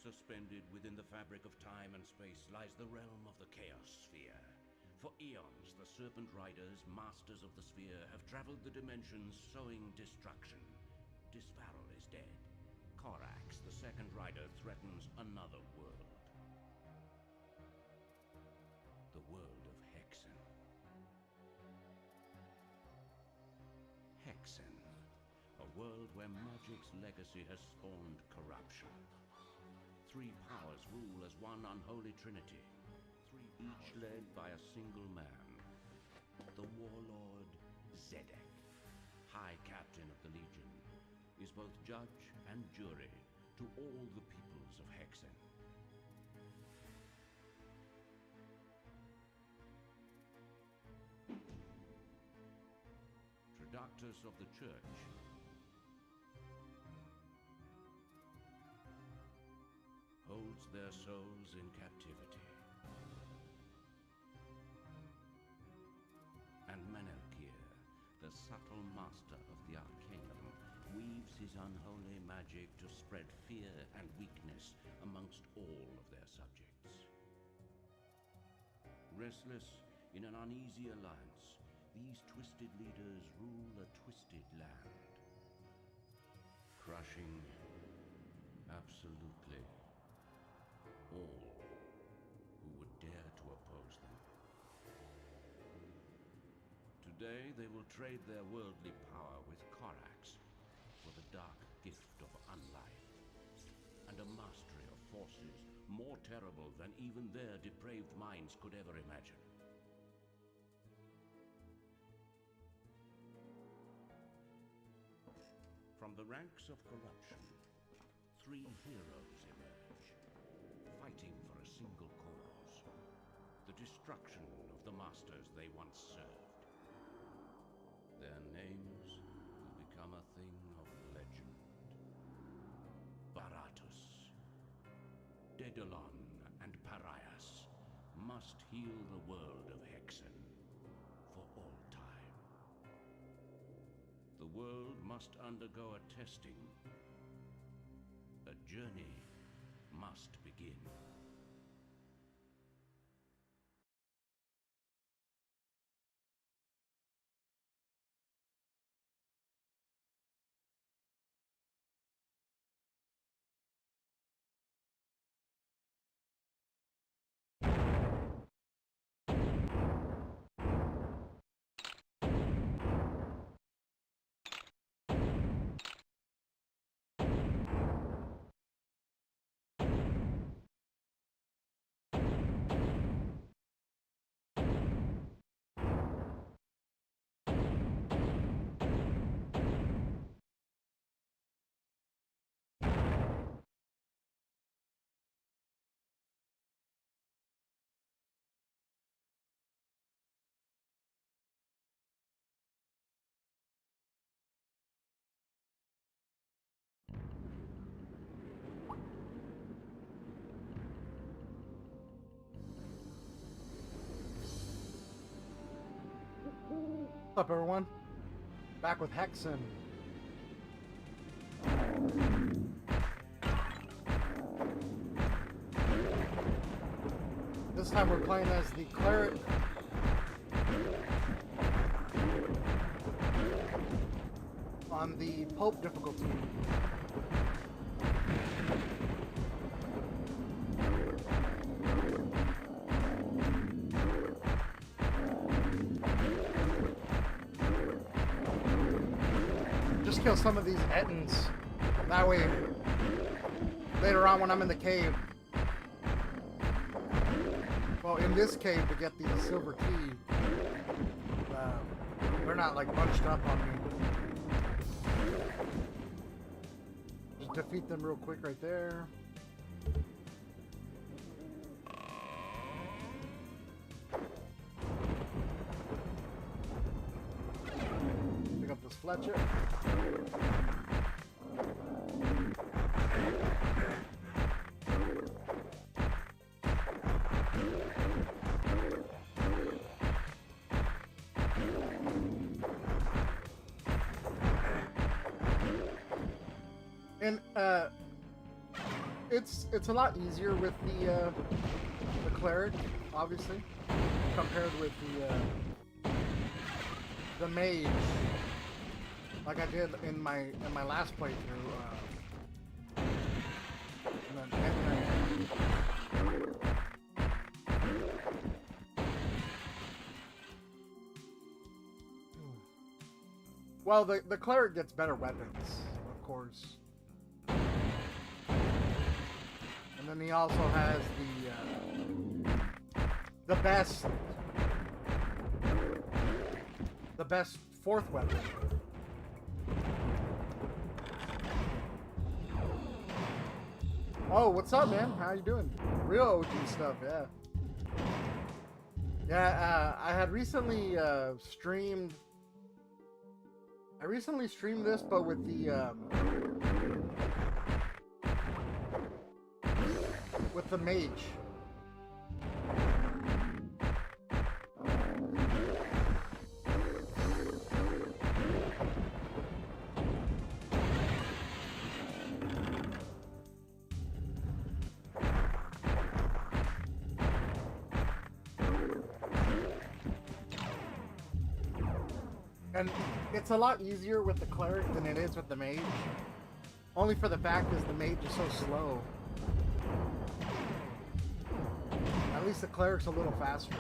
Suspended within the fabric of time and space lies the realm of the Chaos Sphere. For eons, the Serpent Riders, masters of the sphere, have traveled the dimensions sowing destruction. Disparal is dead. Corax, the second rider, threatens another world. The world of Hexen. Hexen. A world where magic's legacy has spawned corruption. Three powers rule as one unholy trinity, each led by a single man. The warlord Zedek, High Captain of the Legion, is both judge and jury to all the peoples of Hexen. Traductors of the Church holds their souls in captivity. And Menelkir, the subtle master of the Arcanum, weaves his unholy magic to spread fear and weakness amongst all of their subjects. Restless in an uneasy alliance, these twisted leaders rule a twisted land, crushing absolutely all who would dare to oppose them. Today, they will trade their worldly power with Corax for the dark gift of unlife and a mastery of forces more terrible than even their depraved minds could ever imagine. From the ranks of corruption, three heroes emerge, fighting for a single cause: the destruction of the masters they once served. Their names will become a thing of legend. Baratus, Daedalon, and Parias must heal the world of Hexen for all time. The world must undergo a testing. A journey must begin. What's up, everyone? Back with Hexen. This time we're playing as the Cleric. On the Pope difficulty. Kill some of these Ettins. That way, later on when I'm in the cave, well, in this cave to get the silver key, they're not like bunched up on me. Just defeat them real quick right there. Pick up this Fletcher. And it's a lot easier with the cleric, obviously, compared with the mage, like I did in my last playthrough. Well, the cleric gets better weapons, of course. And then he also has the best fourth weapon. Oh, what's up, man? How you doing? Real OG stuff, yeah. Yeah, I had recently streamed. I recently streamed this, but with the mage. And it's a lot easier with the cleric than it is with the mage. Only for the fact is the mage is so slow. At least the cleric's a little faster.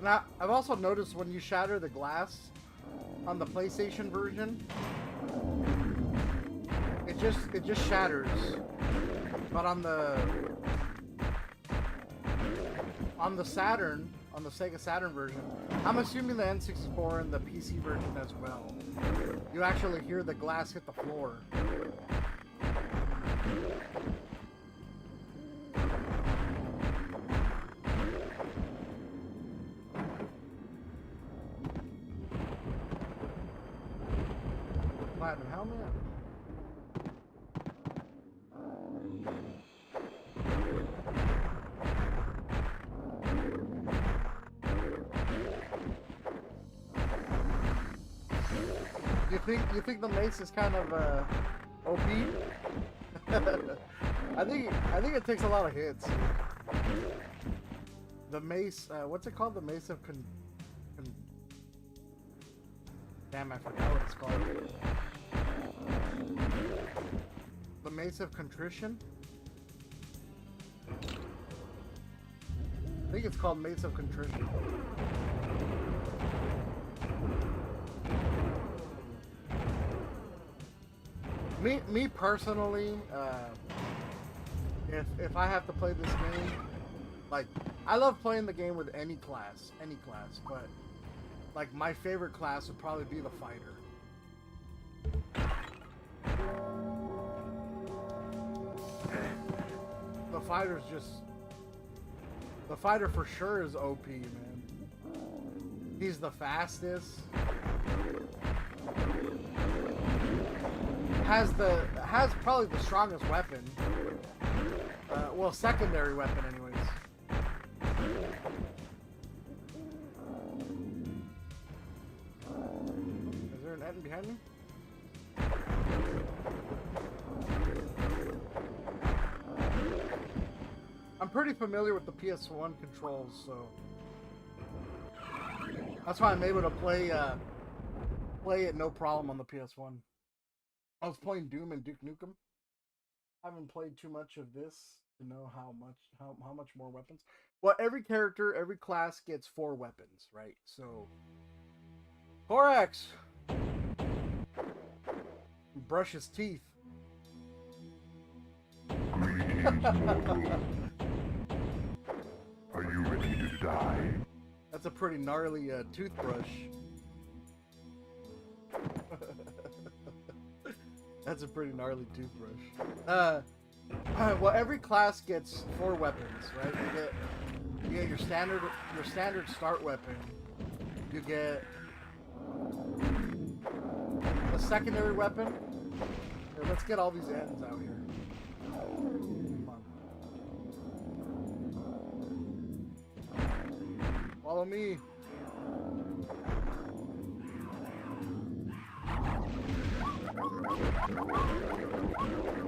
Now, I've also noticed when you shatter the glass on the PlayStation version, it just shatters. But on the Saturn, on the Sega Saturn version, I'm assuming the N64 and the PC version as well, you actually hear the glass hit the floor. Platinum helmet. You think the mace is kind of OP? I think it takes a lot of hits. The mace, what's it called? The mace of damn, I forgot what it's called. The mace of contrition. I think it's called mace of contrition. Me personally, if I have to play this game, like, I love playing the game with any class, but like my favorite class would probably be the fighter. The fighter for sure is OP, man. He's the fastest. Has probably the strongest weapon. Well, secondary weapon, anyways. Is there an end behind me? I'm pretty familiar with the PS1 controls, so that's why I'm able to play it no problem on the PS1. I was playing Doom and Duke Nukem. I haven't played too much of this to know how much more weapons. Well, every character, every class gets 4 weapons, right? So, Thorax, brush his teeth. Greetings, mortal. Are you ready to die? That's a pretty gnarly toothbrush. That's a pretty gnarly toothbrush. Well, every class gets 4 weapons, right? You get your standard start weapon. You get the secondary weapon. Here, let's get all these ends out here. Come on. Follow me.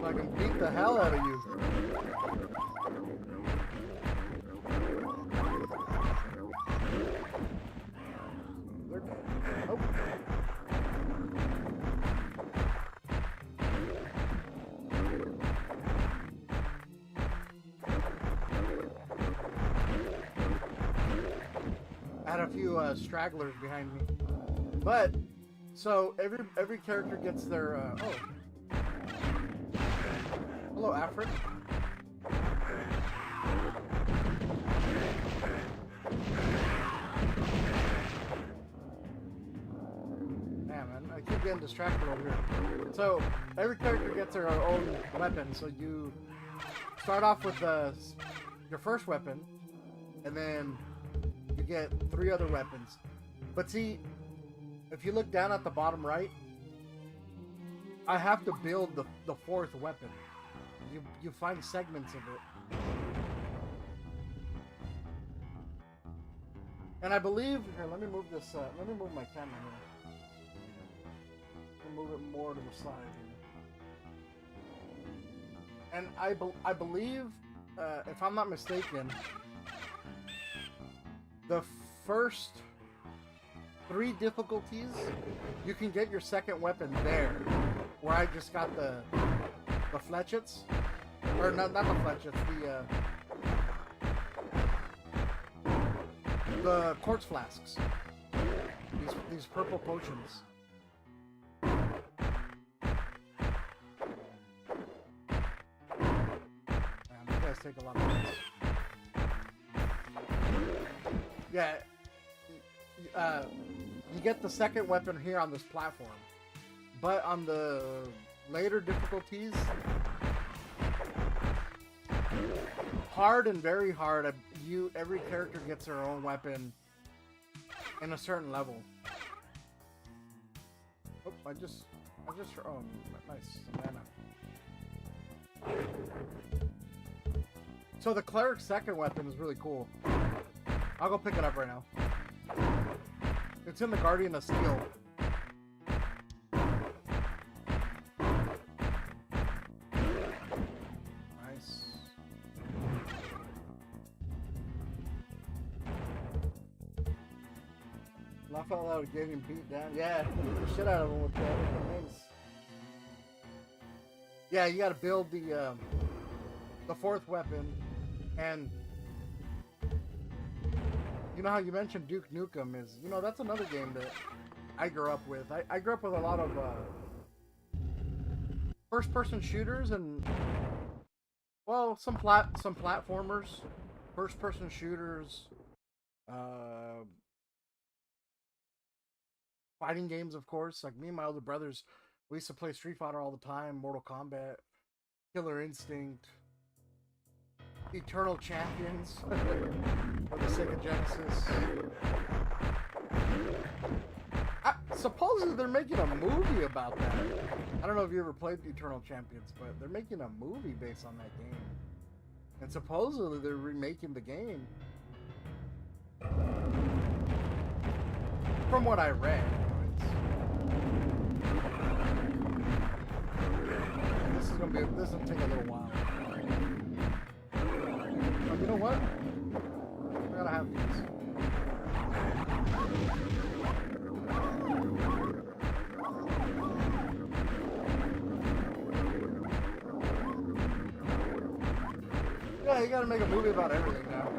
I can beat the hell out of you. Oh. I had a few stragglers behind me, but so every character gets their oh. Hello, Afrik. Man, I keep getting distracted over here. So every character gets their own weapon. So you start off with your first weapon, and then you get 3 other weapons. But see, if you look down at the bottom right, I have to build the 4th weapon. You find segments of it. And I believe here, let me move this let me move my camera here. Let me move it more to the side here. And I believe if I'm not mistaken, the first 3 difficulties you can get your second weapon there, where I just got the fletchets. Or not the fletchets, the quartz flasks. These purple potions. Man, these guys take a lot of hits. Yeah, you get the second weapon here on this platform, but on the later difficulties, hard and very hard, every character gets their own weapon in a certain level. Oh, I just oh, nice mana. So the Cleric's second weapon is really cool. I'll go pick it up right now. It's in the Guardian of Steel. Nice. Laugh out loud getting beat down. Yeah, beat the shit out of him with the mace. Yeah, you gotta build the 4th weapon, and you know how you mentioned Duke Nukem is, you know, that's another game that I grew up with. I grew up with a lot of first-person shooters and, well, some platformers, first-person shooters, fighting games, of course. Like me and my older brothers, we used to play Street Fighter all the time, Mortal Kombat, Killer Instinct, Eternal Champions for the Sega Genesis. Supposedly they're making a movie about that. I don't know if you ever played Eternal Champions, but they're making a movie based on that game. And supposedly they're remaking the game. From what I read. This will take a little while. But you know what? I gotta have these. Yeah, you gotta make a movie about everything now.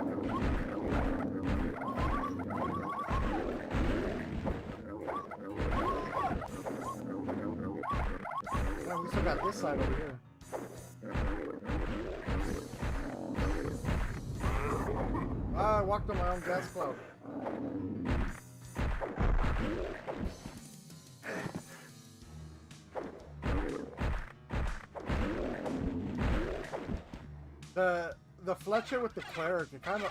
Yeah, we still got this side over here. I walked on my own gas cloud. The Fletcher with the Cleric, it kind of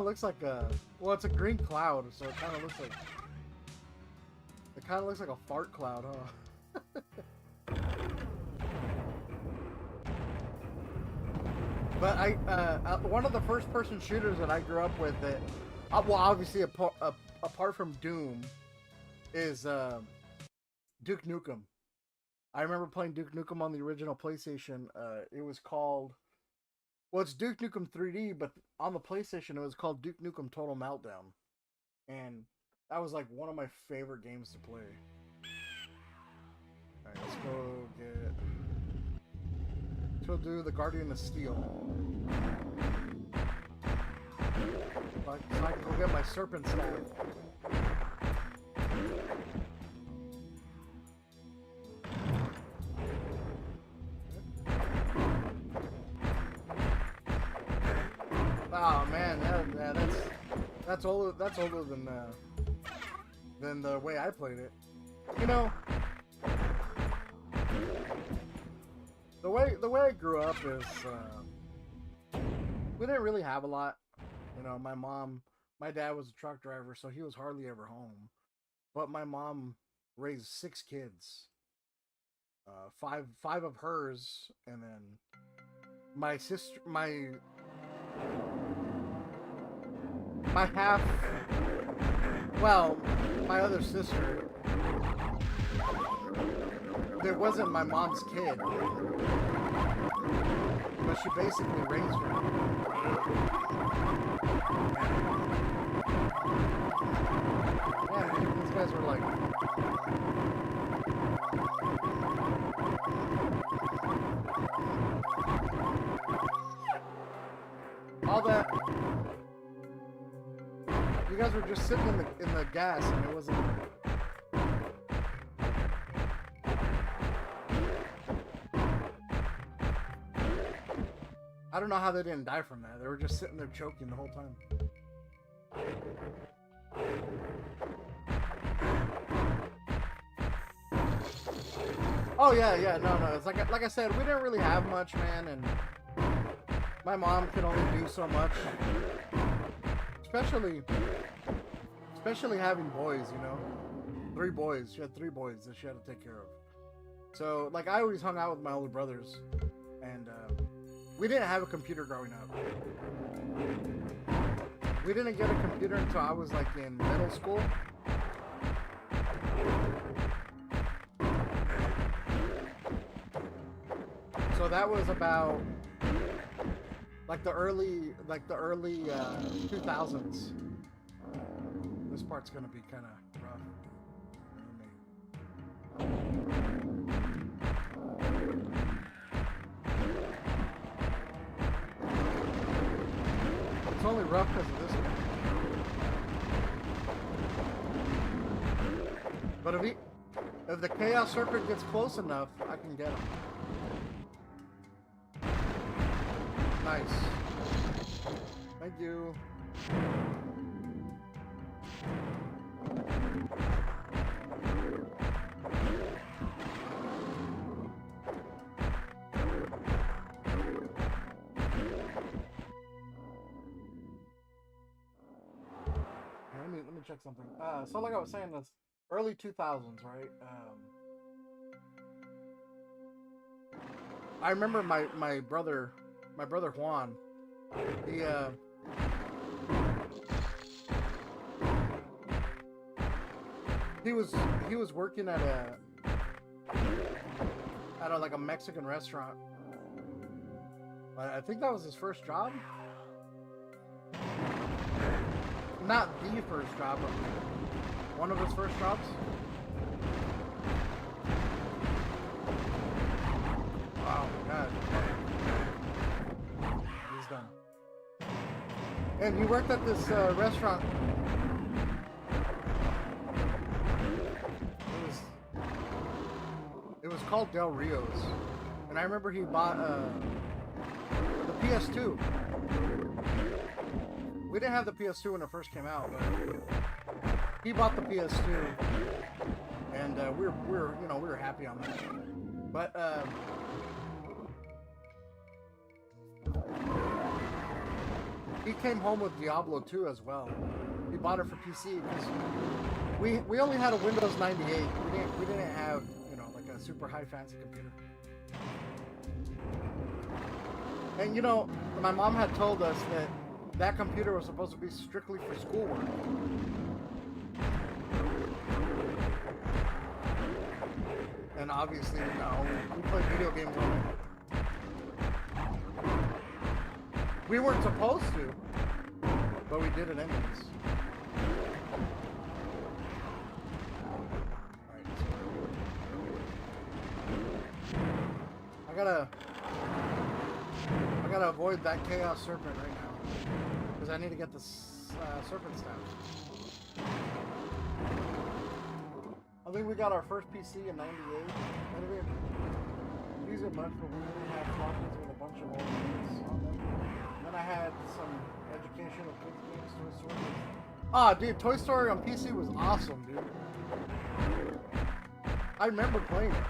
looks like a, well, it's a green cloud, so it kind of looks like a fart cloud, huh? But one of the first-person shooters that I grew up with that, well, obviously apart from Doom, is Duke Nukem. I remember playing Duke Nukem on the original PlayStation. It was called, well, it's Duke Nukem 3D, but on the PlayStation it was called Duke Nukem Total Meltdown, and that was like one of my favorite games to play. All right, let's go do the Guardian of Steel. So I can go get my serpent staff. Oh man, that's older. That's older than the way I played it. You know, the way I grew up is we didn't really have a lot. You know, my dad was a truck driver, so he was hardly ever home. But my mom raised 6 kids, five of hers, and then my sister, my half, well, my other sister, that wasn't my mom's kid, but she basically raised her. Man, these guys were like, all that. You guys were just sitting in the gas, and it wasn't. I don't know how they didn't die from that. They were just sitting there choking the whole time. Oh yeah, no. It's like I said, we didn't really have much, man, and my mom could only do so much. Especially having boys, you know. 3 boys. She had 3 boys that she had to take care of. So, like, I always hung out with my older brothers. And, we didn't have a computer growing up. We didn't get a computer until I was, like, in middle school. So that was about, like the early 2000s. This part's gonna be kind of rough. It's only rough because of this one. But if the Chaos Serpent gets close enough, I can get him. Nice. Thank you. Let me check something. So like I was saying, that's early 2000s, right? I remember my brother Juan. He was working at like a Mexican restaurant. I think that was his first job. Not the first job, but one of his first jobs. Oh my god. He's done. And he worked at this restaurant. It was called Del Rio's. And I remember he bought the PS2. We didn't have the PS2 when it first came out, but he bought the PS2, and we were happy on that. But he came home with Diablo 2 as well. He bought it for PC because we only had a Windows 98. We didn't have like a super high fancy computer. And you know, my mom had told us that that computer was supposed to be strictly for schoolwork. And obviously, no, we played video games on it. We weren't supposed to, but we did it anyways. I gotta avoid that chaos serpent right now because I need to get the serpent staff. I think we got our first PC in '98. And we didn't use it much, but we really had floppies with a bunch of old games on them. And then I had some educational kids games, Toy Story. Ah, dude, Toy Story on PC was awesome, dude. I remember playing it.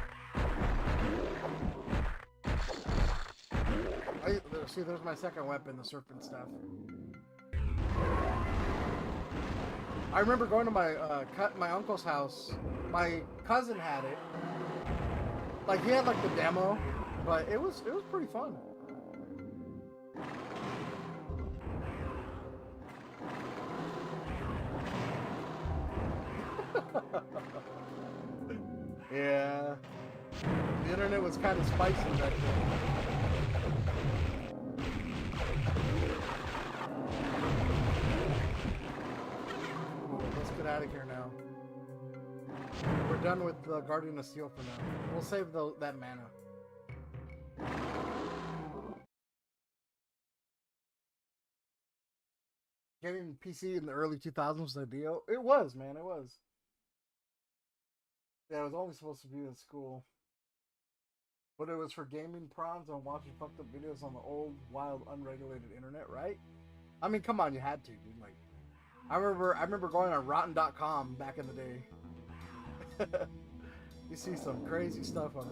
See, there's my second weapon, the serpent staff. I remember going to my uncle's house. My cousin had it. Like he had like the demo, but it was pretty fun. Yeah, the internet was kind of spicy back then. Out of here now. We're done with the Guardian of Steel for now. We'll save that mana. Getting PC in the early 2000s was a deal. It was, man. It was. Yeah, it was only supposed to be in school. But it was for gaming prawns and watching fucked up videos on the old, wild, unregulated internet, right? I mean, come on, you had to, dude. Like, I remember going on Rotten.com back in the day. You see some crazy stuff on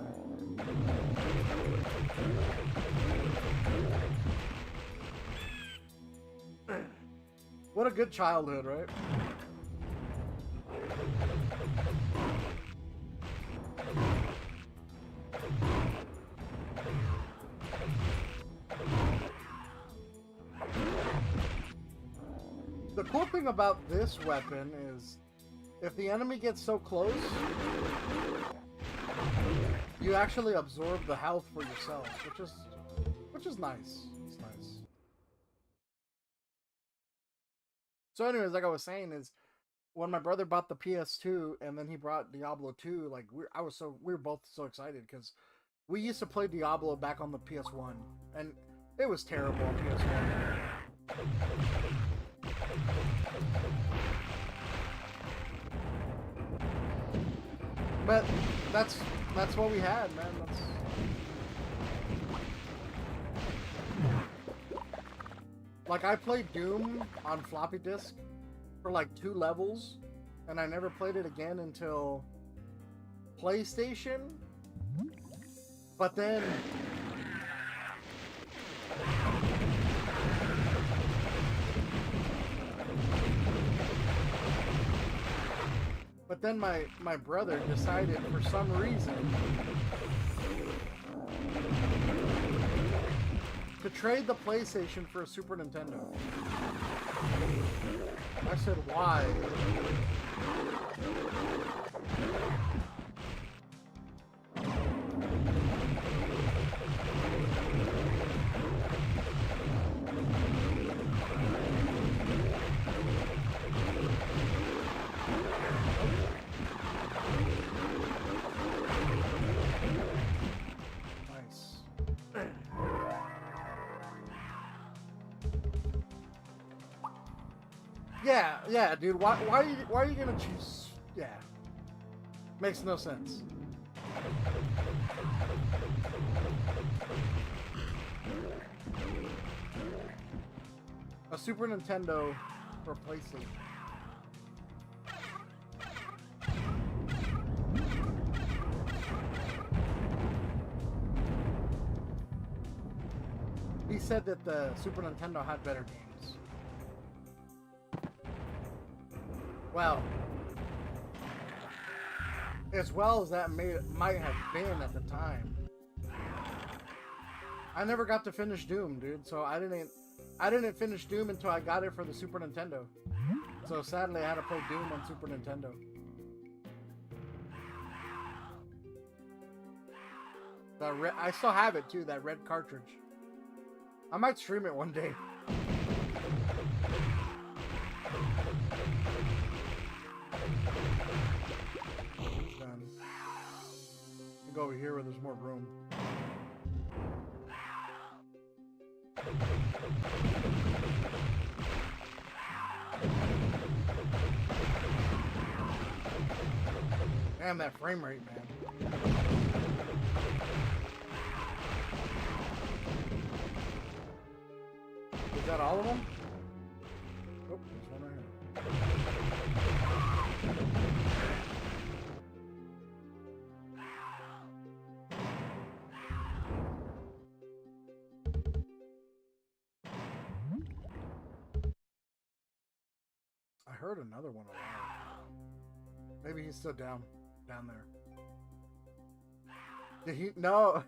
there. What a good childhood, right? The cool thing about this weapon is if the enemy gets so close, you actually absorb the health for yourself, which is nice. It's nice. So anyways, like I was saying, is when my brother bought the PS2 and then he brought Diablo 2, like we were both so excited because we used to play Diablo back on the PS1 and it was terrible on PS1. But that's what we had, man. Like I played Doom on floppy disk for like 2 levels, and I never played it again until PlayStation. But then my brother decided for some reason to trade the PlayStation for a Super Nintendo. I said, why? Yeah, dude. Why are you gonna choose? Yeah, makes no sense. A Super Nintendo for PlayStation. He said that the Super Nintendo had better games. Well as that might have been at the time, I never got to finish Doom, dude. So I didn't finish Doom until I got it for the Super Nintendo. So sadly, I had to play Doom on Super Nintendo. I still have it too, that red cartridge. I might stream it one day. He's done. You go over here where there's more room. Damn, that frame rate, man. Is that all of them? Oh, there's one right here. I heard another one alive. Maybe he's still down there. Did he? No.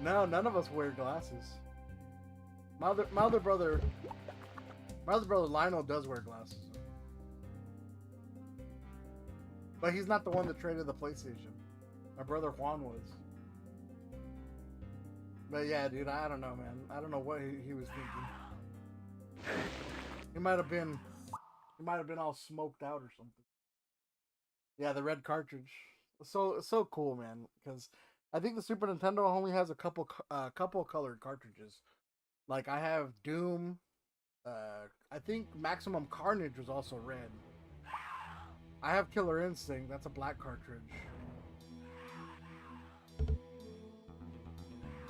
No, none of us wear glasses. My other brother Lionel does wear glasses. But he's not the one that traded the PlayStation. My brother Juan was. But yeah, dude, I don't know, man. I don't know what he was thinking. He might have been all smoked out or something. Yeah, the red cartridge. So cool, man. Because I think the Super Nintendo only has a couple colored cartridges. Like I have Doom. I think Maximum Carnage was also red. I have Killer Instinct. That's a black cartridge.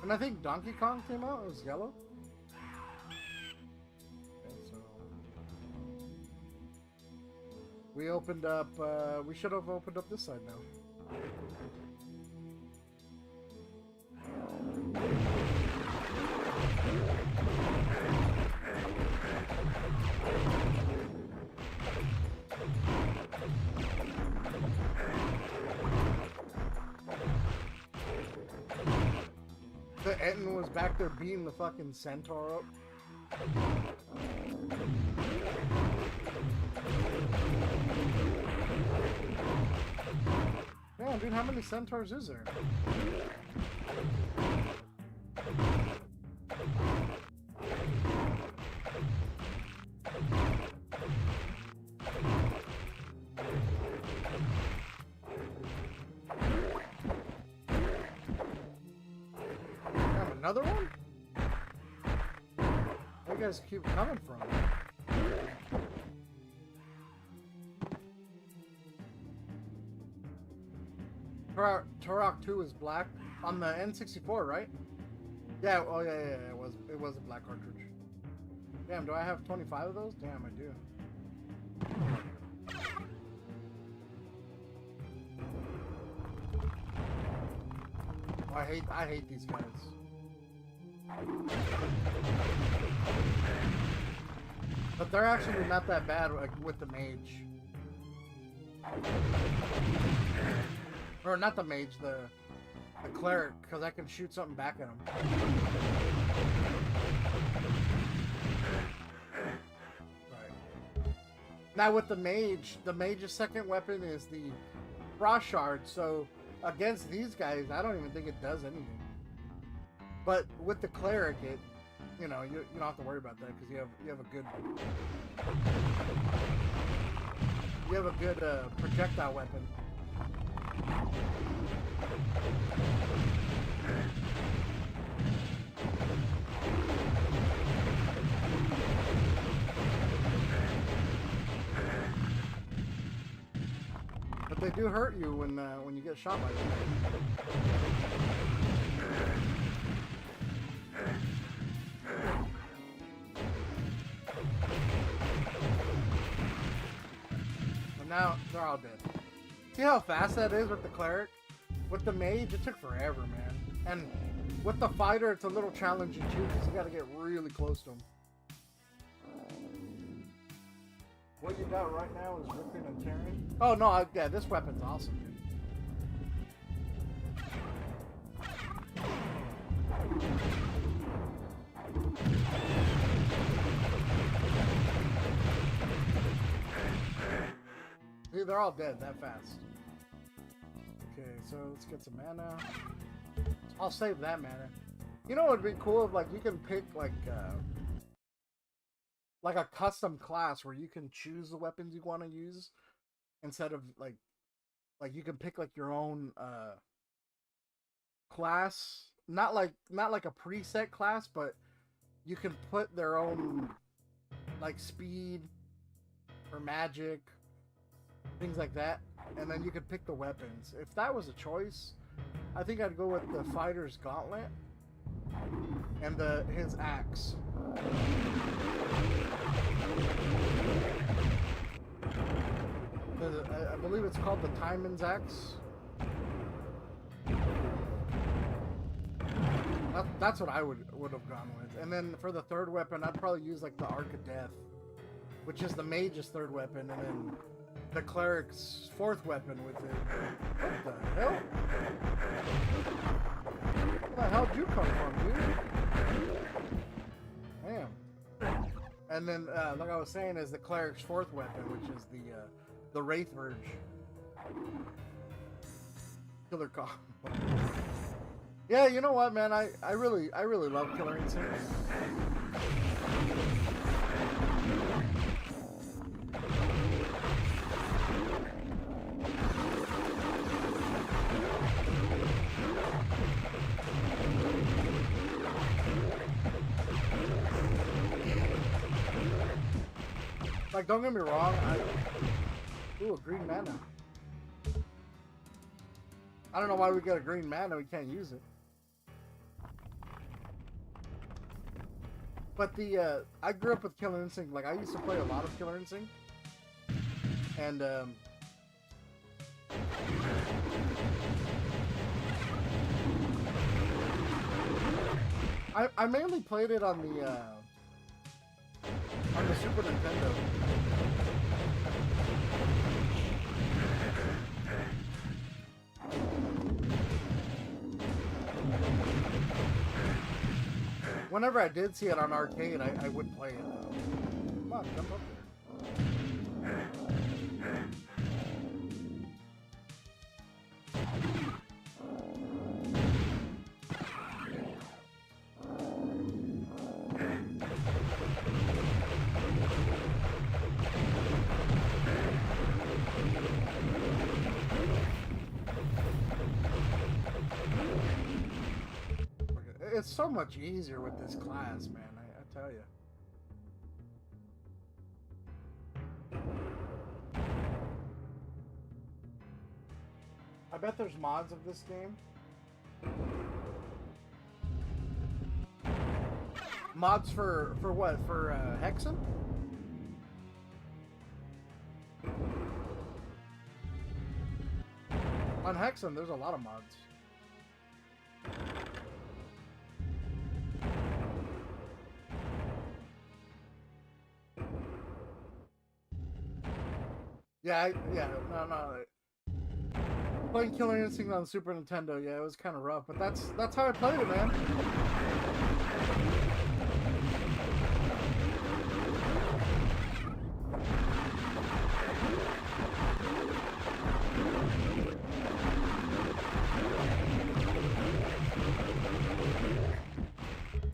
And I think Donkey Kong came out. It was yellow. Okay, so we opened up. We should have opened up this side now. The Etten was back there beating the fucking centaur up. Damn, dude, how many centaurs is there? Another one? Where you guys keep coming from? Turok 2 is black on the N64, right? Yeah. Oh yeah. It was a black cartridge. Damn. Do I have 25 of those? Damn, I do. Oh, I hate these guys. But they're actually not that bad with the mage. Or not the mage, the cleric, because I can shoot something back at him. Right. Now with the mage's second weapon is the frost shard, so against these guys, I don't even think it does anything. But with the cleric, it, you don't have to worry about that because you have a good projectile weapon. But they do hurt you when you get shot by them. Now they're all dead. See how fast that is with the cleric? With the mage, it took forever, man. And with the fighter, it's a little challenging too, because you gotta get really close to him. What you got right now is ripping and tearing. Oh no, yeah, this weapon's awesome, dude. they're all dead that fast. Okay, so let's get some mana. I'll save that mana. You know what would be cool if like you can pick like a custom class where you can choose the weapons you want to use instead of like you can pick like your own class, not like a preset class, but you can put their own like speed or magic, things like that, and then you can pick the weapons. If that was a choice, I think I'd go with the fighter's gauntlet and his axe. I believe it's called the Timon's Axe. That's what I would have gone with. And then for the third weapon, I'd probably use like the Arc of Death, which is the mage's third weapon, and then the cleric's fourth weapon with it. What the hell? Where the hell did you come from, dude? Damn. And then, like I was saying, is the cleric's fourth weapon, which is the Wraith Verge. Killer combo. Yeah, you know what, man? I really love Killer Instinct. Like, don't get me wrong, ooh, a green mana. I don't know why we got a green mana, we can't use it. But I grew up with Killer Instinct. Like, I used to play a lot of Killer Instinct. And, I mainly played it on the Super Nintendo. Whenever I did see it on arcade, I would play it. Come on, jump up there. It's so much easier with this class, man, I tell you. I bet there's mods of this game. Mods for what? For Hexen? On Hexen, there's a lot of mods. No. Playing Killer Instinct on the Super Nintendo, yeah, it was kind of rough, but that's how I played it, man.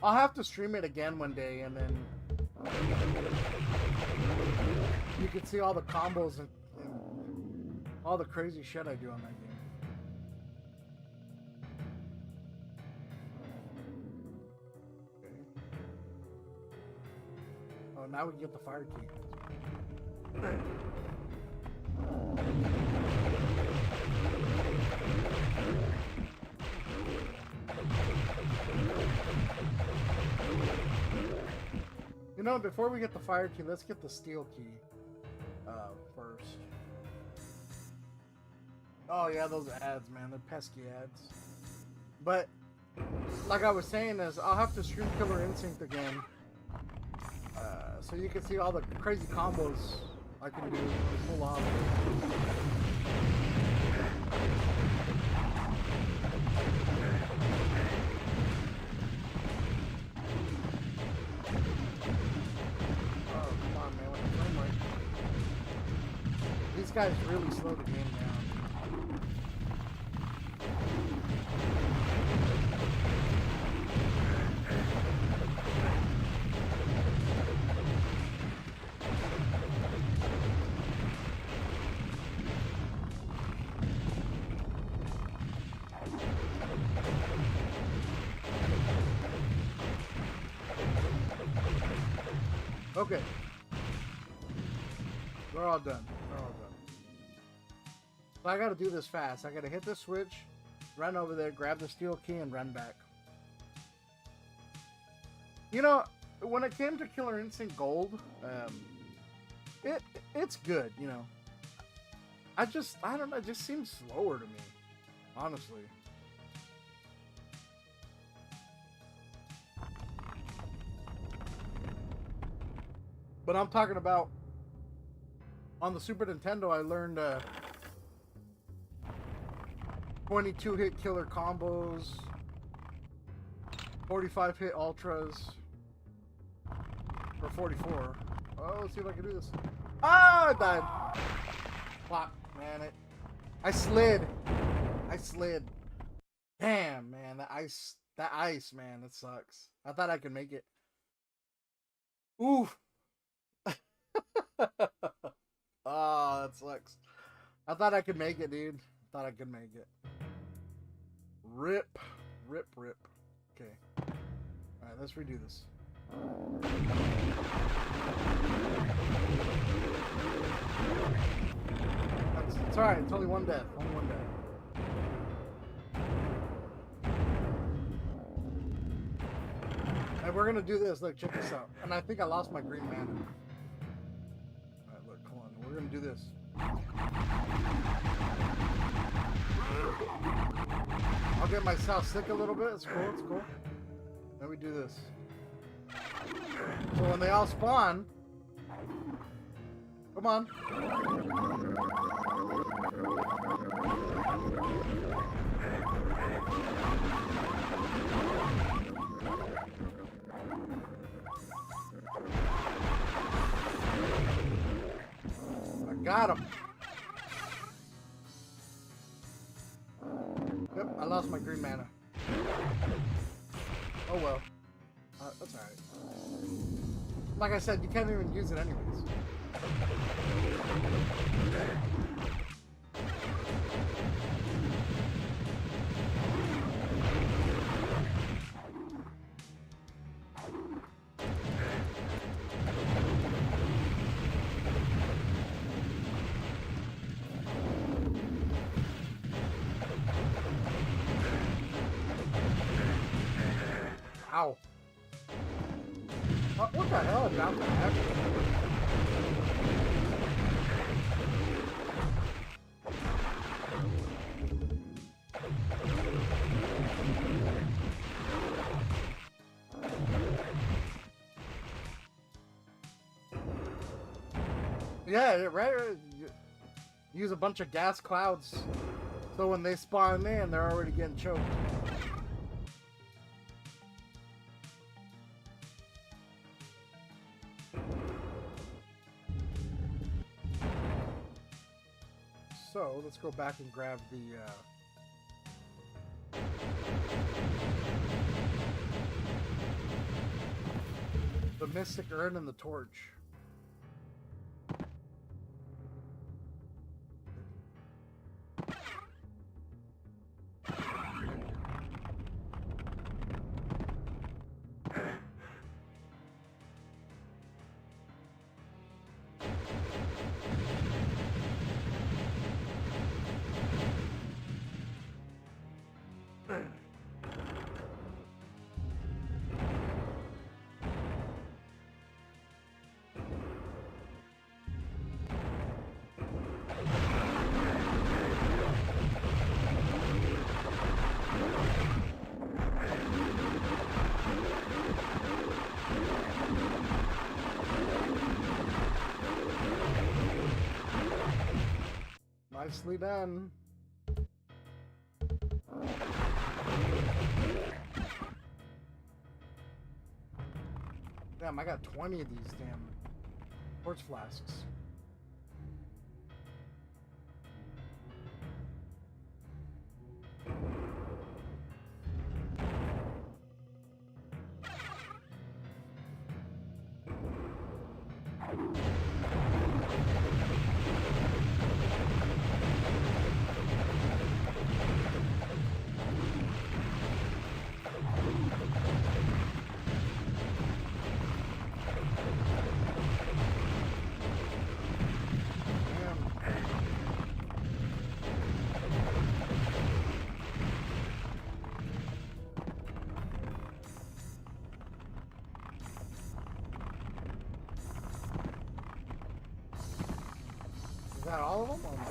I'll have to stream it again one day, and then you can see all the combos and all the crazy shit I do on that game. Okay. Oh, now we can get the fire key. You know, before we get the fire key, let's get the steel key first. Oh yeah, those ads, man, they're pesky ads. But like I was saying, is I'll have to stream Killer Instinct again, so you can see all the crazy combos I can do and pull off. guys really slow the game down. Okay. We're all done. We're all done. So I gotta do this fast. I gotta hit the switch, run over there, grab the steel key, and run back. You know, when it came to Killer Instinct Gold, it's good, you know. I don't know, it just seems slower to me, honestly. But I'm talking about on the Super Nintendo, I learned 22 hit killer combos, 45 hit ultras, or 44. Oh, let's see if I can do this. Ah, I died. Fuck, man, I slid. I slid. Damn, man, that ice, man, it sucks. I thought I could make it. Oof. Oh, that sucks. I thought I could make it, dude. I thought I could make it. Rip. Rip, rip. Okay. Alright, let's redo this. It's alright, it's only one death. Only one death. And we're gonna do this. Look, check this out. And I think I lost my green mana. Alright, look, come on. We're gonna do this. I'll get myself sick a little bit. It's cool, it's cool. Then we do this. So when they all spawn, come on. I got him. Yep, I lost my green mana. Oh well. That's alright. Like I said, you can't even use it anyways. Ow. What the hell is about to happen? Yeah, right. Use a bunch of gas clouds, so when they spawn in, they're already getting choked. So let's go back and grab the Mystic Urn and the torch. Nicely done. Damn, I got 20 of these damn torch flasks. Is that all of them? Or no?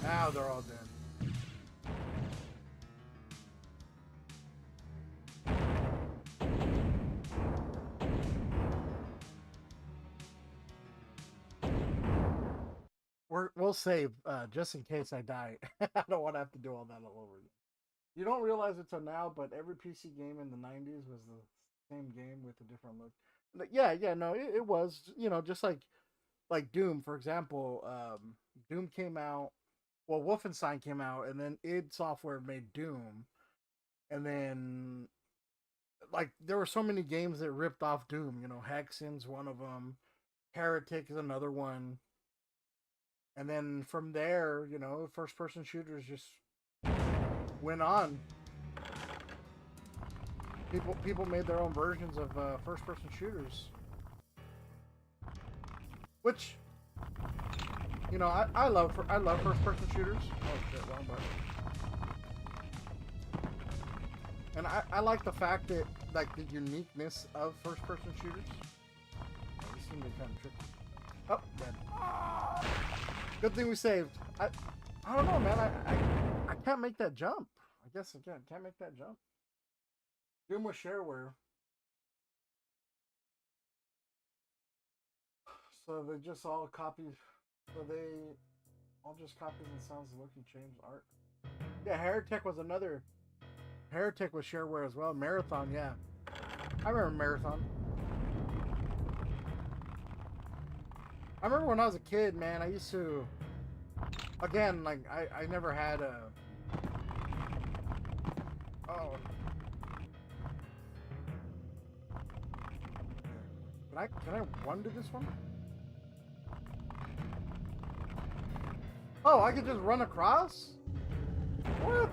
Now they're all dead. We'll save just in case I die. I don't want to have to do all that all over again. You don't realize it till now, but every PC game in the 90s was the same game with a different look. Yeah, no, it was, just like Doom, for example. Doom came out, well, Wolfenstein came out, and then id Software made Doom, and then like there were so many games that ripped off Doom. Hexen's one of them, Heretic is another one, and then from there, first-person shooters just went on. People made their own versions of first-person shooters, which I love first-person shooters. Oh shit, wrong button. And I like the fact that the uniqueness of first-person shooters. Oh, these seem to be kind of tricky. Oh, dead. Good thing we saved. I don't know, man. I can't make that jump. I guess again, can't make that jump. Doom with shareware. So they just all copied. So they all just copies and sounds, look, and change art. Yeah, Heretic was another. Heretic was shareware as well. Marathon, yeah. I remember Marathon. I remember when I was a kid, man, I used to, again, like, I never had a, oh. Can I run to this one? Oh, I could just run across? What?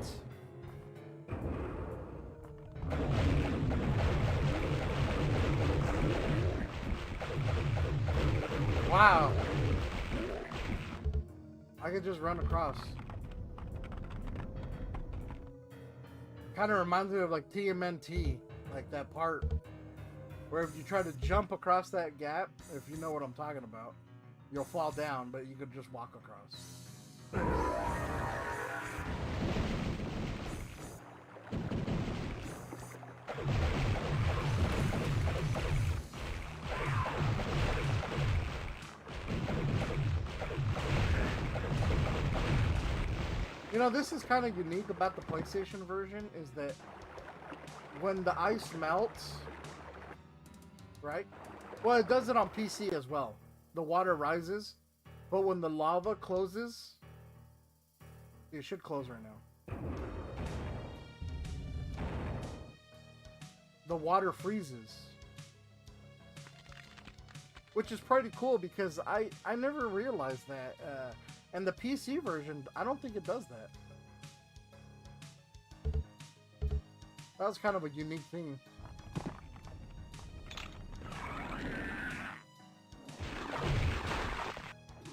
Wow. I could just run across. Kind of reminds me of like TMNT, like that part where if you try to jump across that gap, if you know what I'm talking about, you'll fall down, but you could just walk across. This is kind of unique about the PlayStation version, is that when the ice melts, right? Well, it does it on PC as well. The water rises, but when the lava closes, it should close right now. The water freezes. Which is pretty cool because I never realized that. And the PC version, I don't think it does that. That was kind of a unique thing.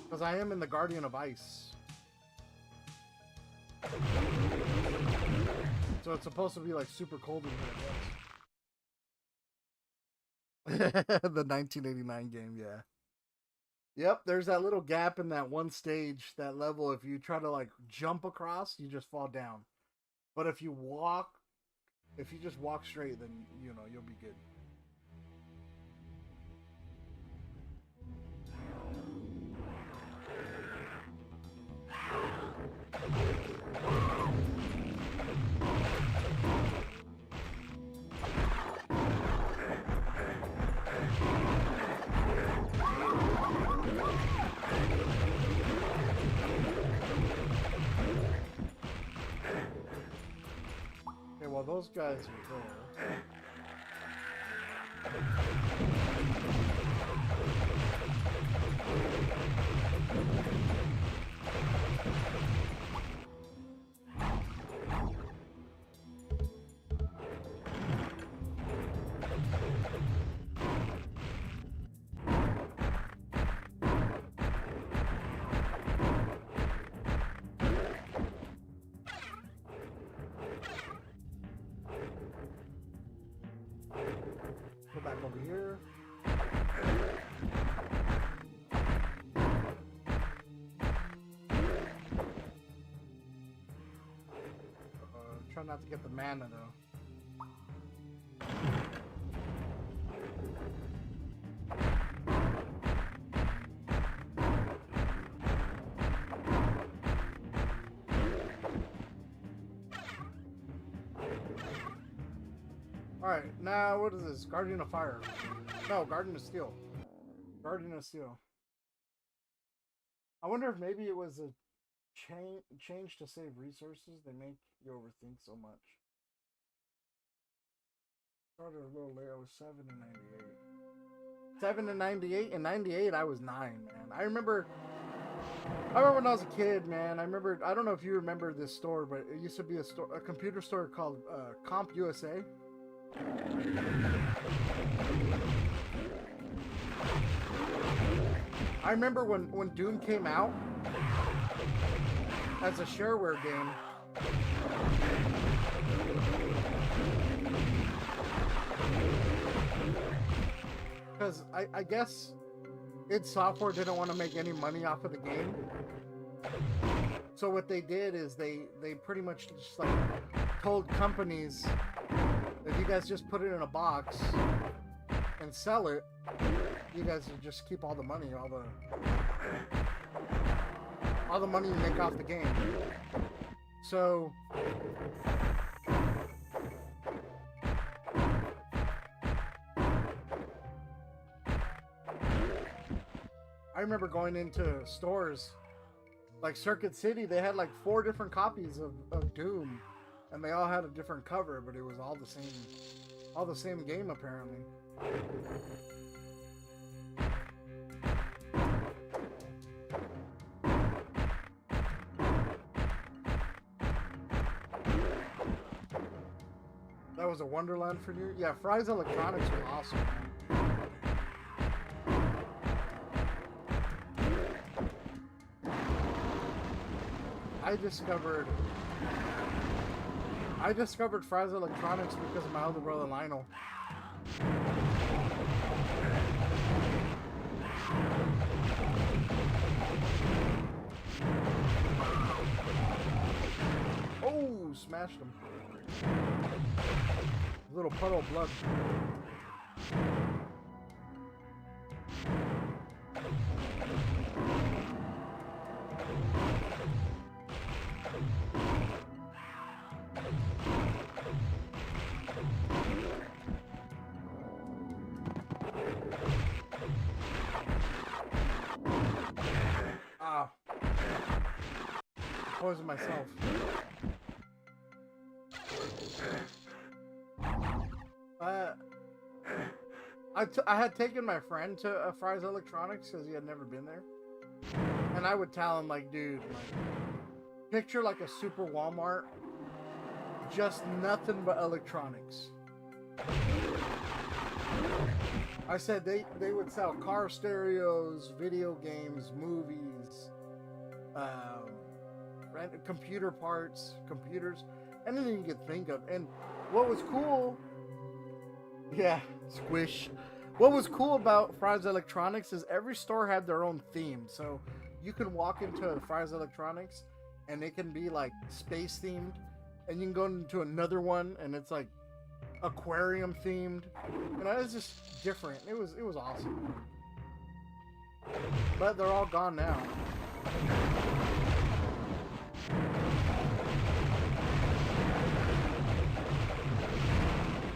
Because I am in the Guardian of Ice. So it's supposed to be like super cold in here. The 1989 game, yeah. Yep, there's that little gap in that one stage, that level. If you try to like jump across, you just fall down. But if you just walk straight, then you'll be good. those guys are there. Go back over here. Try not to get the mana though. Alright, now what is this? Guardian of Fire. No, Guardian of Steel. Guardian of Steel. I wonder if maybe it was a change to save resources. They make you overthink so much. Started a little late. I was 7 in 98. 7 in 98? In 98, I was 9, man. I remember when I was a kid, man. I don't know if you remember this store, but it used to be a computer store called Comp USA. I remember when Doom came out as a shareware game. Because I guess id Software didn't want to make any money off of the game. So what they did is they pretty much just like told companies, if you guys just put it in a box and sell it, you guys will just keep all the money, all the money you make off the game. So I remember going into stores like Circuit City. They had like 4 different copies of Doom, and they all had a different cover, but it was all the same game apparently. That was a Wonderland for you? Yeah, Fry's Electronics was awesome. I discovered Fry's Electronics because of my older brother Lionel. Oh, smashed him. Little puddle of blood. Ah. Poisoned myself. I had taken my friend to Fry's Electronics because he had never been there, and I would tell him like, dude, like, picture like a super Walmart, just nothing but electronics. I said they would sell car stereos, video games, movies, computer parts, computers, anything you could think of. And what was cool, yeah, squish. What was cool about Fry's Electronics is every store had their own theme. So you can walk into Fry's Electronics and it can be like space themed, and you can go into another one and it's like aquarium themed. And it was just different. It was awesome. But they're all gone now.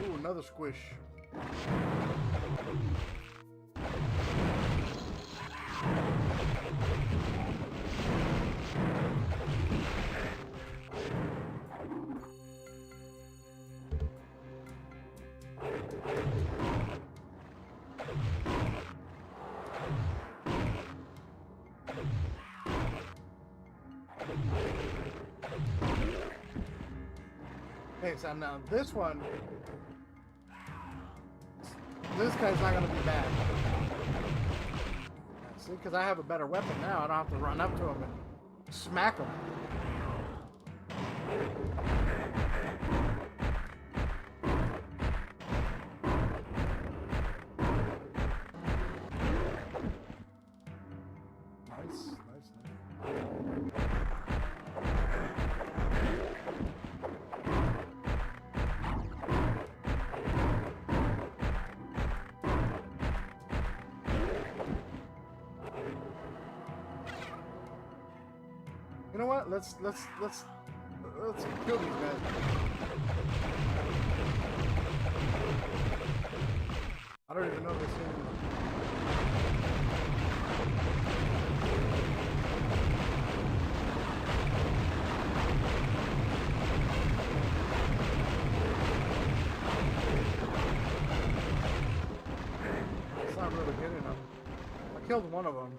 Ooh, another squish. Okay, so now this one, this guy's not gonna be bad. See, because I have a better weapon now. I don't have to run up to him and smack him. Nice. You know what? Let's kill these guys. I don't even know this thing. It's not really getting them. I killed one of them.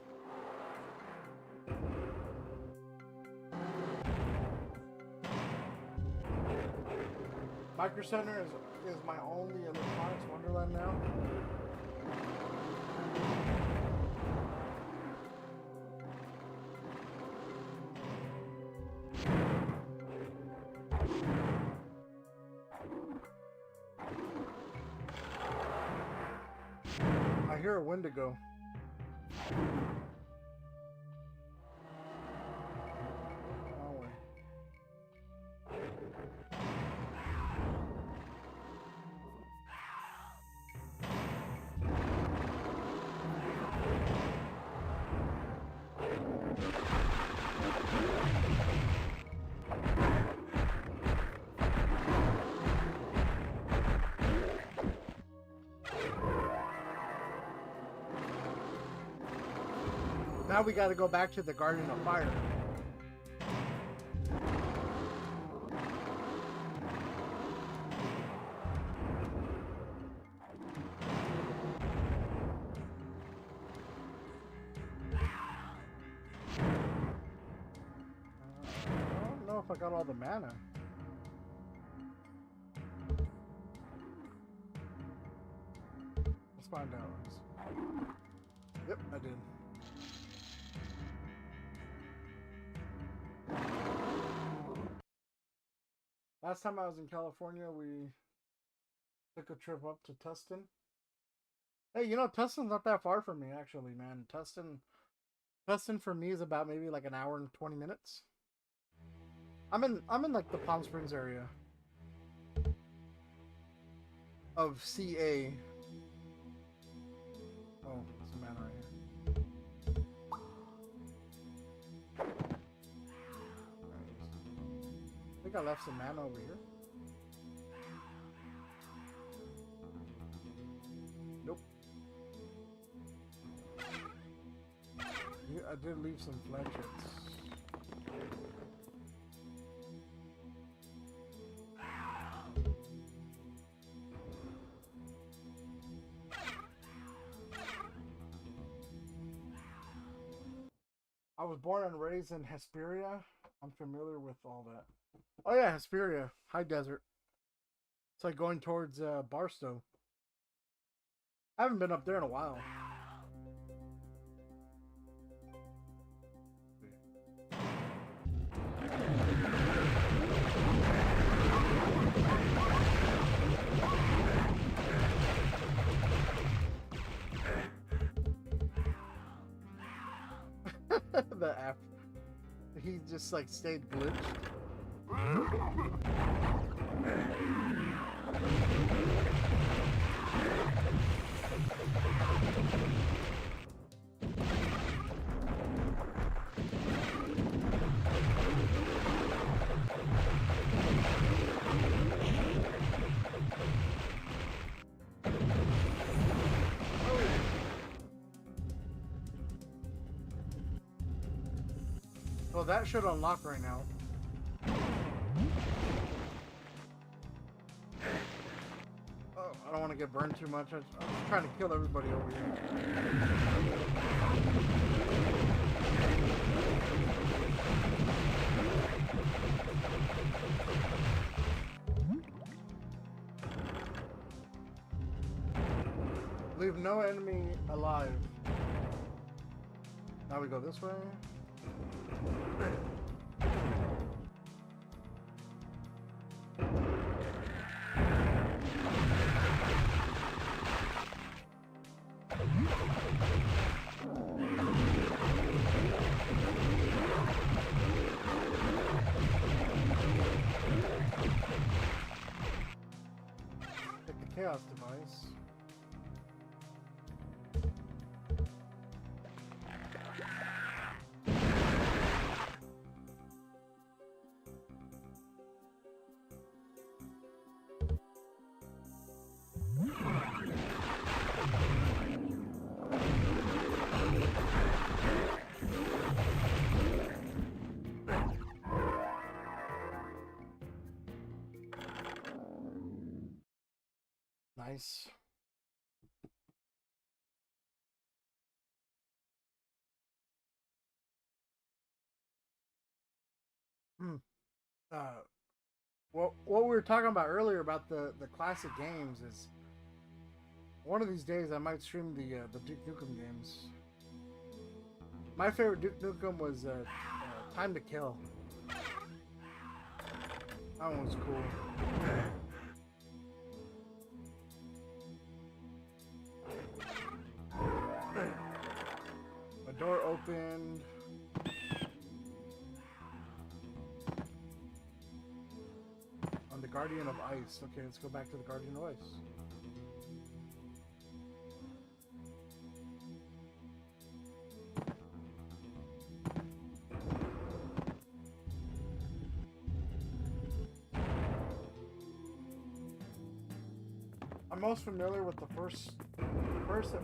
Micro Center is my only electronics wonderland now. I hear a Wendigo. Now we got to go back to the Garden of Fire. I don't know if I got all the mana. Let's find out. Yep, I did. Last time I was in California, we took a trip up to Tustin. Hey, you know, Tustin's not that far from me, actually, man. Tustin for me is about maybe like an hour and 20 minutes. I'm in like the Palm Springs area of CA. Oh, there's a man right here. I think I left some mana over here. Nope. Yeah, I did leave some fletchets. I was born and raised in Hesperia. I'm familiar with all that. Oh yeah, Hesperia, high desert. It's like going towards Barstow. I haven't been up there in a while. The app. He just like stayed glitched. Well, that should unlock right now. Oh, I don't want to get burned too much. I'm just trying to kill everybody over here. leave no enemy alive. Now we go this way. Take the chaos device. Nice. What we were talking about earlier about the classic games is one of these days I might stream the Duke Nukem games. My favorite Duke Nukem was Time to Kill. That one was cool. A door opened. On the Guardian of Ice. Okay, let's go back to the Guardian of Ice. I'm most familiar with the first.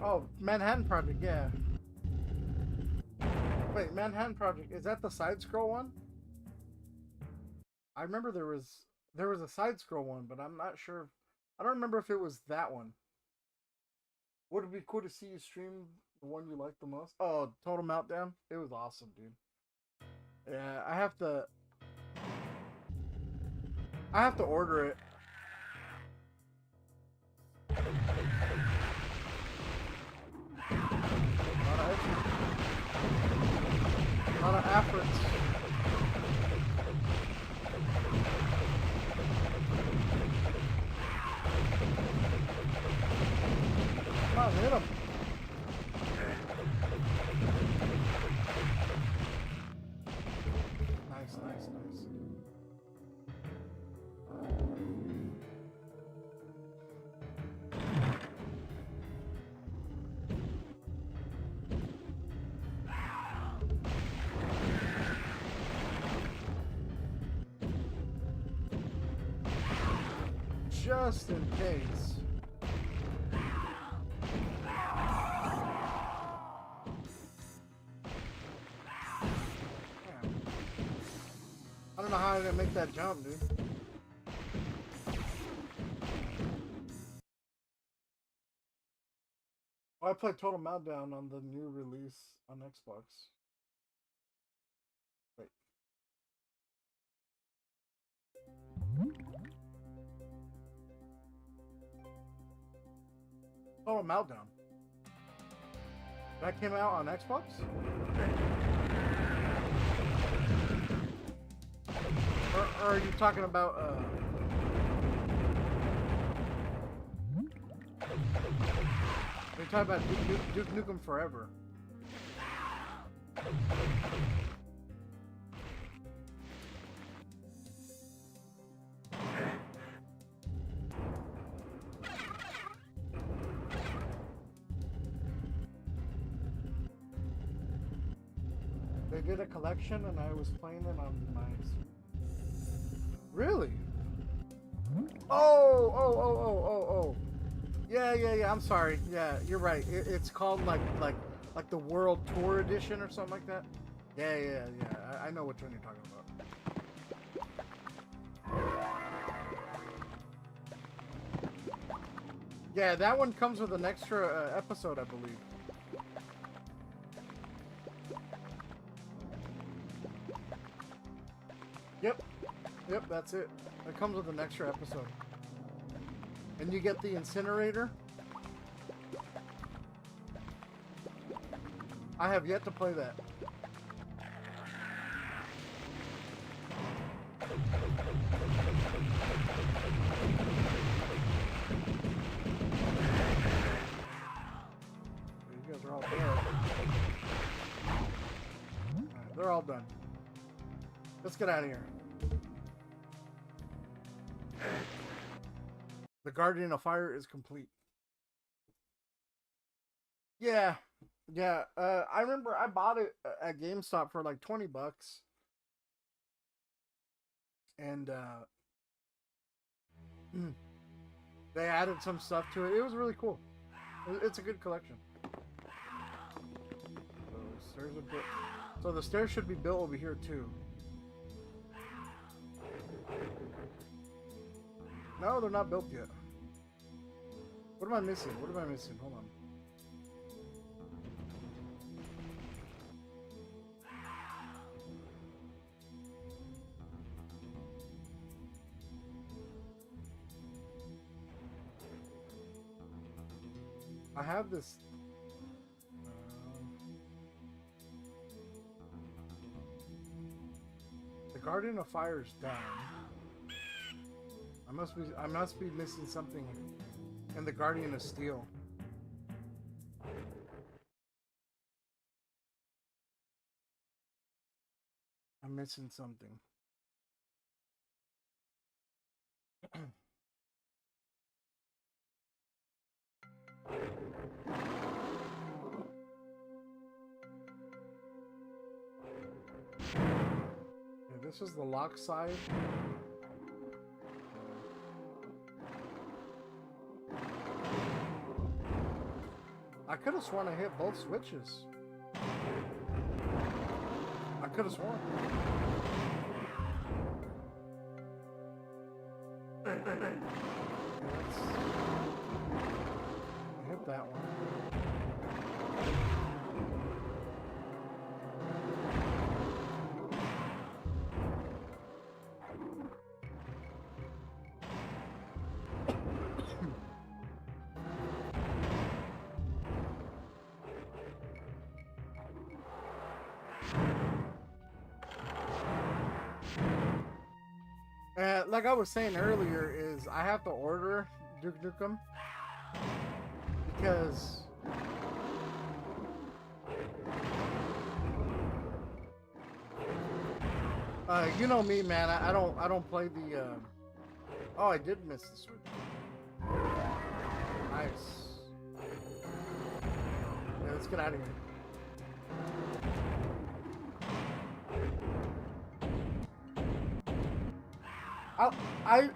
Oh, Manhattan Project, yeah. Wait, Manhattan Project, is that the side scroll one? I remember there was a side scroll one, but I'm not sure. I don't remember if it was that one. Would it be cool to see you stream the one you like the most? Oh, Total Meltdown? It was awesome, dude. Yeah, I have to order it. A lot of efforts. Come on, hit him. Nice, nice, nice. Just in case. I don't know how I'm gonna make that jump, dude. Oh, I played Total Meltdown on the new release on Xbox. Wait. Total Meltdown. That came out on Xbox? Or are you talking about are you talking about Duke Nukem Forever? They did a collection and I was playing it on my... Really? Oh. Yeah. I'm sorry. Yeah, you're right. It's called like the World Tour Edition or something like that. Yeah. I know which one you're talking about. Yeah, that one comes with an extra episode, I believe. Yep, that's it. It comes with an extra episode. And you get the incinerator. I have yet to play that. You guys are all dead. Alright, they're all done. Let's get out of here. The Guardian of Fire is complete. Yeah. Yeah. I remember I bought it at GameStop for like $20. And they added some stuff to it. It was really cool. It's a good collection. So the stairs should be built over here too. No, they're not built yet. What am I missing? What am I missing? Hold on. I have this. The Guardian of Fire is done. I must be missing something in the Guardian of Steel. I'm missing something. Yeah, this is the lock side. I could have sworn I hit both switches. I could have sworn. I hit that one. Like I was saying earlier, is I have to order Duke Nukem because you know me, man. I don't play the. Oh, I did miss the switch. Nice. Yeah, let's get out of here.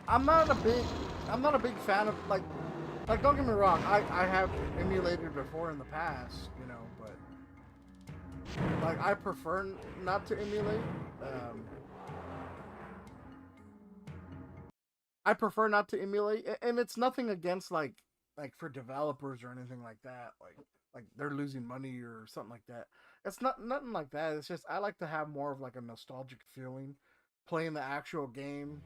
I'm not a big fan of like don't get me wrong, I have emulated before in the past, you know, but like I prefer not to emulate. I prefer not to emulate, and it's nothing against like for developers or anything like that, like they're losing money or something like that. It's nothing like that. It's just I like to have more of like a nostalgic feeling playing the actual game.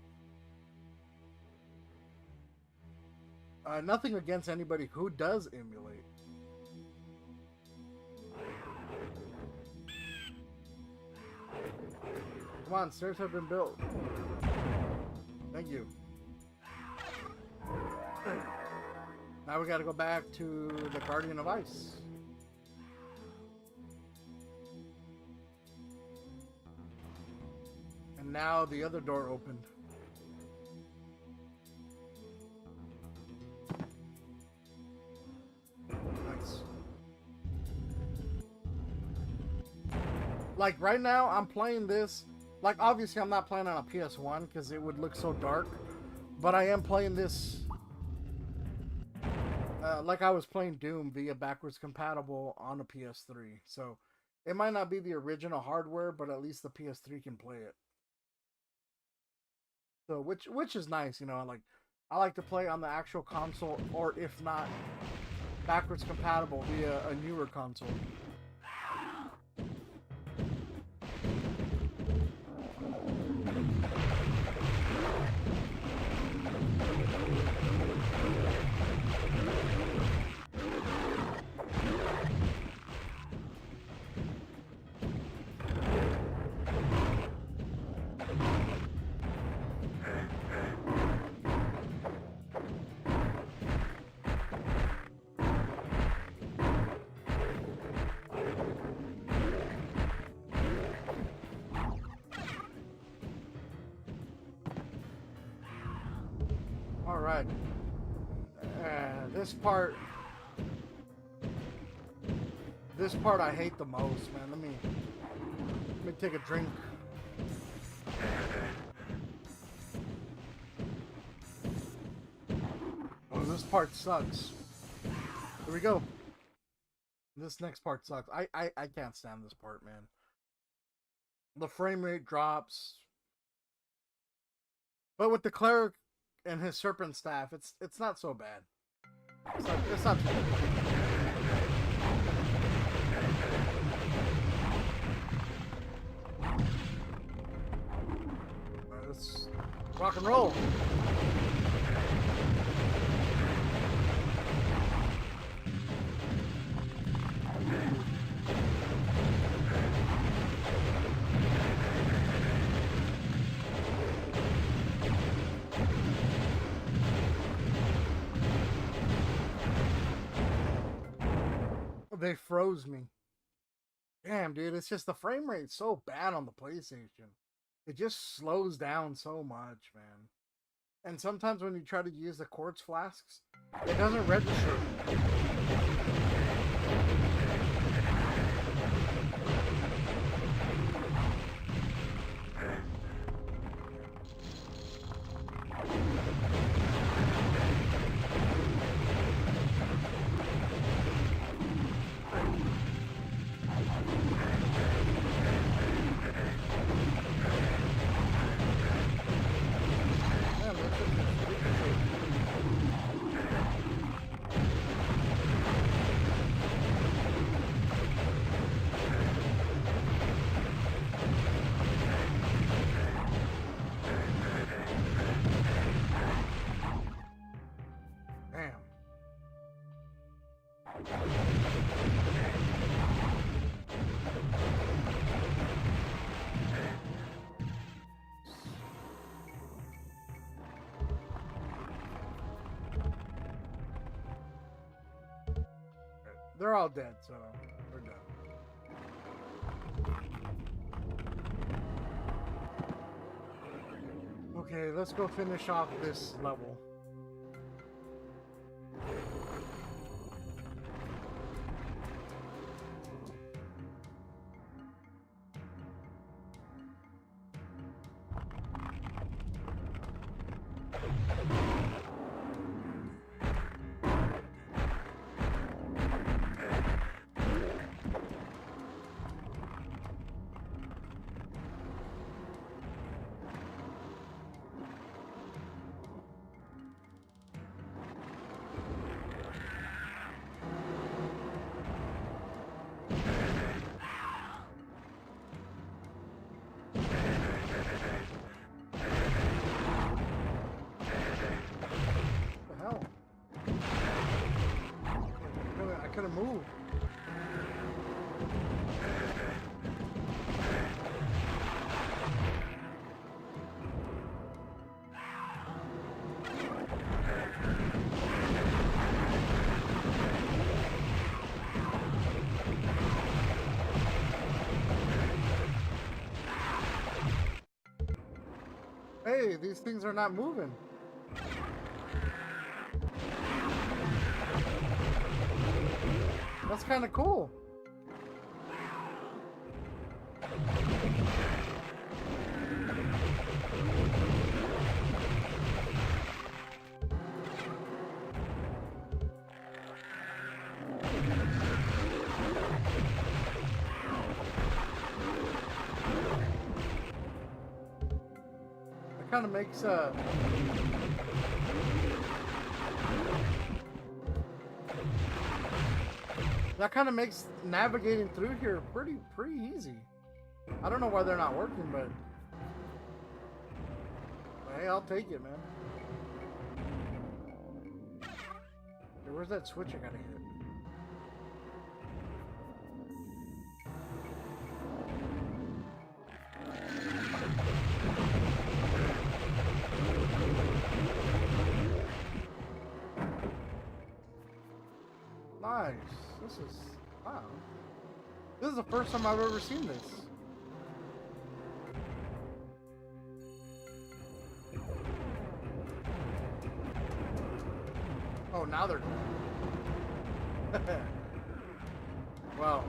Nothing against anybody who does emulate. Come on, stairs have been built. Thank you. Now we gotta go back to the Guardian of Ice. And now the other door opened. Like right now, I'm playing this. Like obviously, I'm not playing on a PS1 because it would look so dark. But I am playing this like I was playing Doom via backwards compatible on a PS3. So it might not be the original hardware, but at least the PS3 can play it. So which is nice, you know. I like to play on the actual console, or if not, backwards compatible via a newer console. All right. This part I hate the most, man. Let me take a drink. Oh, this part sucks. Here we go. This next part sucks. I can't stand this part, man. The frame rate drops. But with the cleric and his serpent staff, it's not so bad. It's not too bad. Let's rock and roll. They froze me. Damn, dude, it's just the frame rate's so bad on the PlayStation. It just slows down so much, man. And sometimes when you try to use the quartz flasks, it doesn't register. They're all dead, so we're done. Okay, let's go finish off this level. Move. Hey, these things are not moving. That's kind of cool. That kind of makes that kind of makes navigating through here pretty easy. I don't know why they're not working, but hey, I'll take it, man. Hey, where's that switch I gotta hit? Nice. This is, wow. This is the first time I've ever seen this. Oh, now they're... Wow.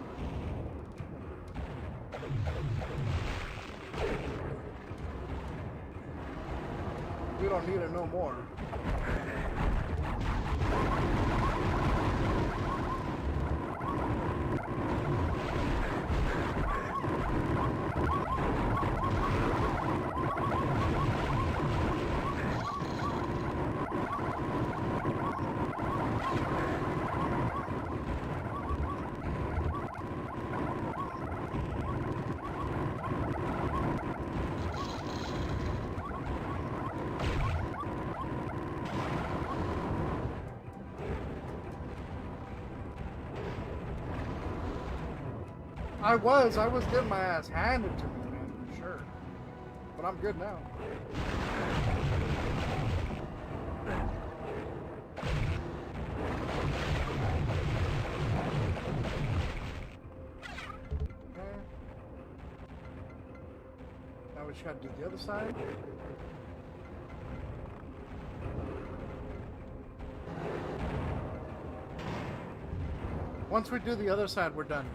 We don't need it no more. I was getting my ass handed to me, man, for sure. But I'm good now. Okay. Now we just gotta do the other side. Once we do the other side, we're done.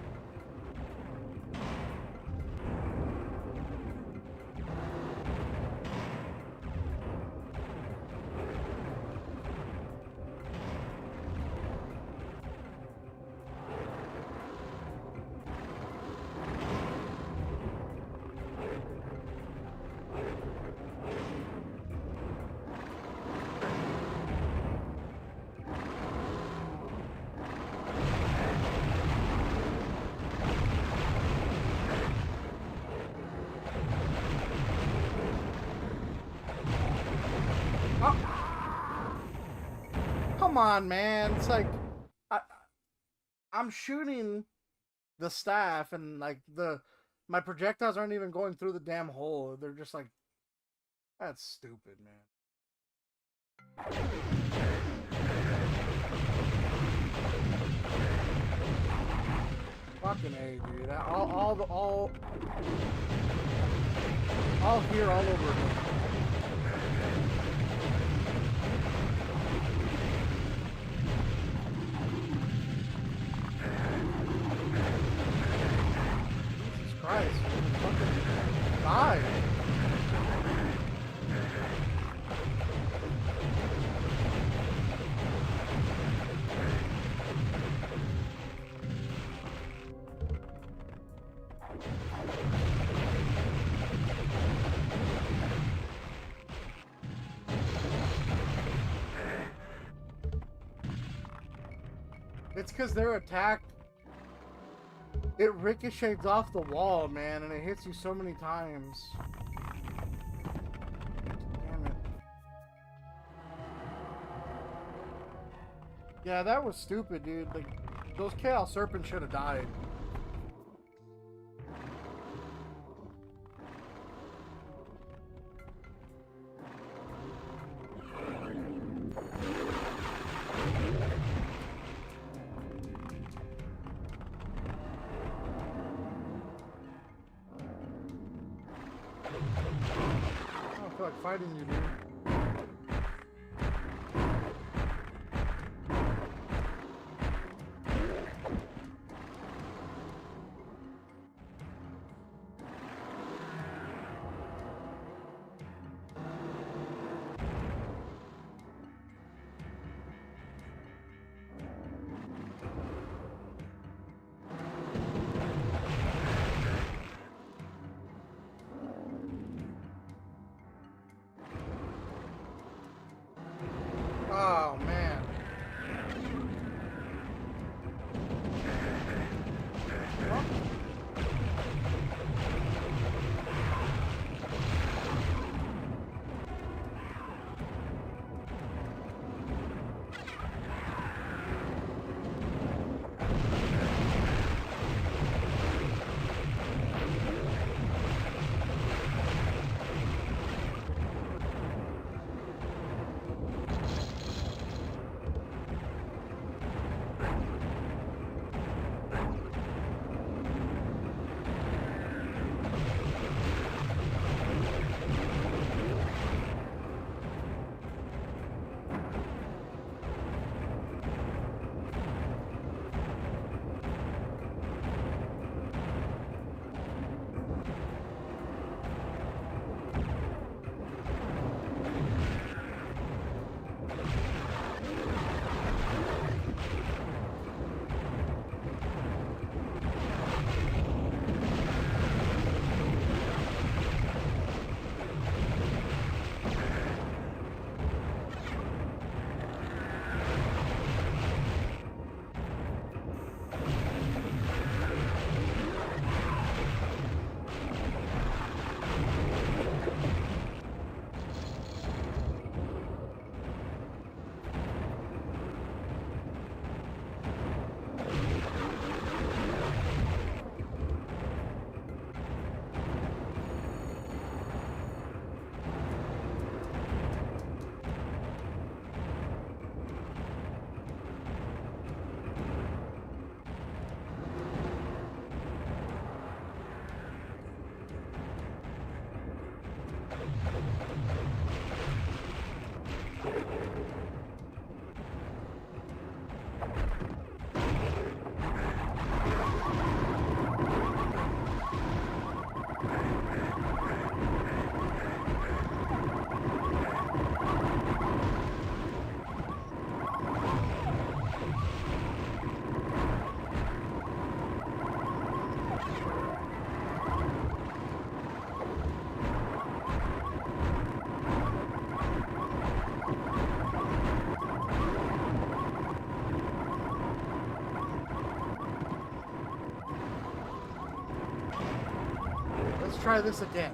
Come on, man. It's like I'm shooting the staff and like my projectiles aren't even going through the damn hole. They're just like, that's stupid, man. Fucking A, dude. All here all over again. Christ, fucking die. It's because their attack, it ricochets off the wall, man, and it hits you so many times. Damn it. Yeah, that was stupid, dude. Like, those Chaos Serpents should have died. I don't feel like fighting you, dude. Let's try this again.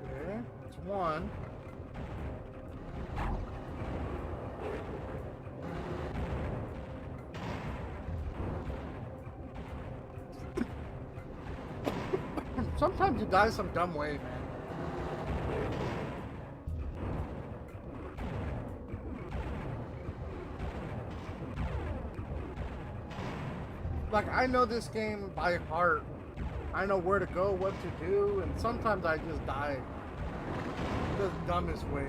Okay, that's one. Sometimes you die some dumb way, man. Like, I know this game by heart. I know where to go, what to do, and sometimes I just die the dumbest ways.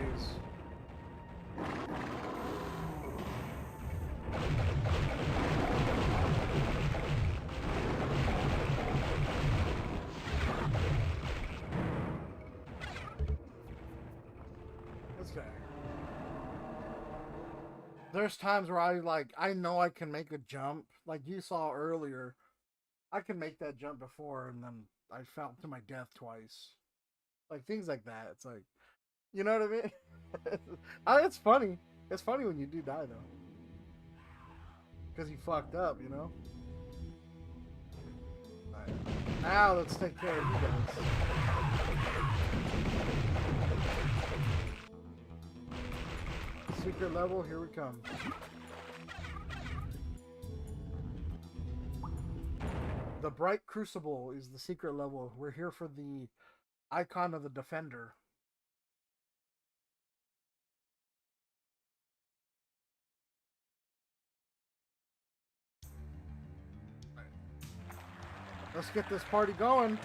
This guy. There's times where I know I can make a jump, like you saw earlier. I can make that jump before, and then I fell to my death twice. Like, things like that. It's like, you know what I mean? It's funny. It's funny when you do die, though. Because you fucked up, you know? Alright. Now, let's take care of you guys. Secret level, here we come. The Bright Crucible is the secret level. We're here for the icon of the Defender. Let's get this party going.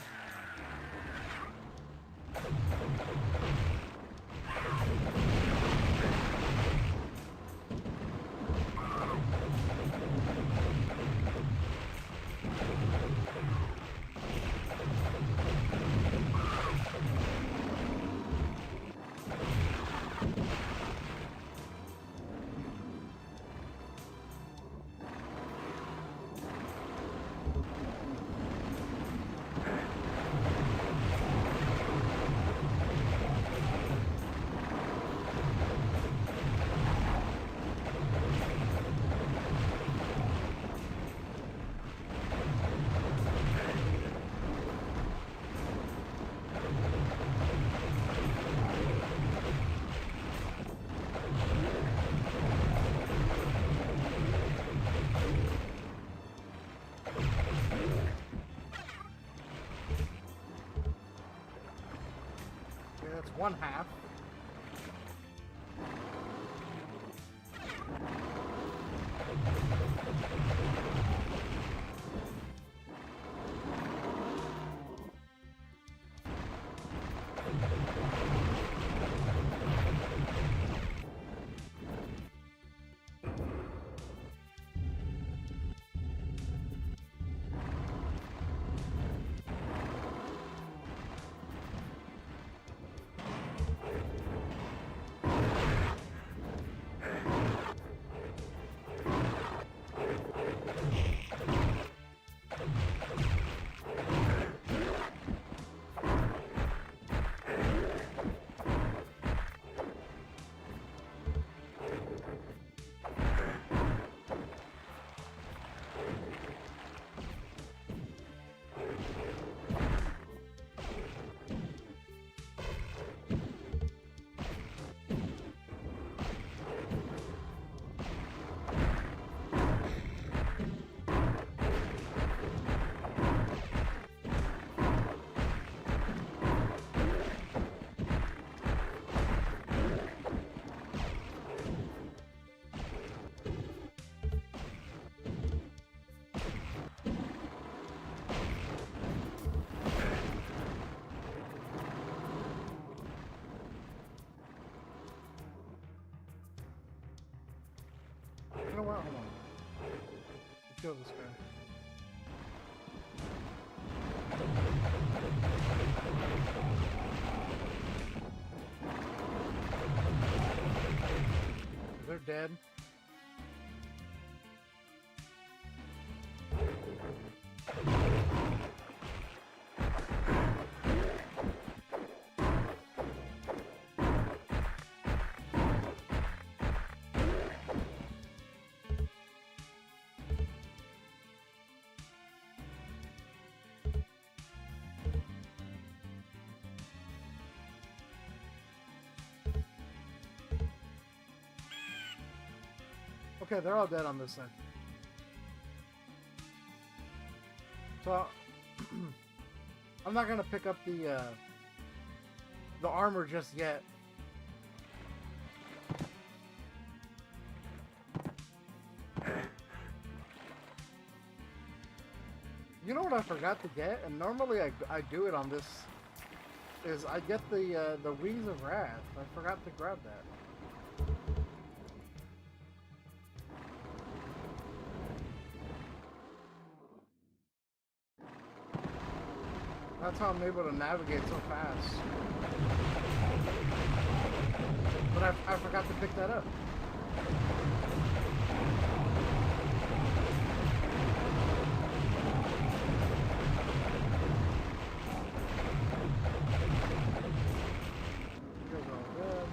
That's one half. know what? Hold on. Let's kill this guy. They're dead. Okay, they're all dead on this side. So I'm not gonna pick up the armor just yet. You know what I forgot to get, and normally I do it on this. Is I get the Wings of Wrath. I forgot to grab that. That's how I'm able to navigate so fast. But I forgot to pick that up. Here's all good.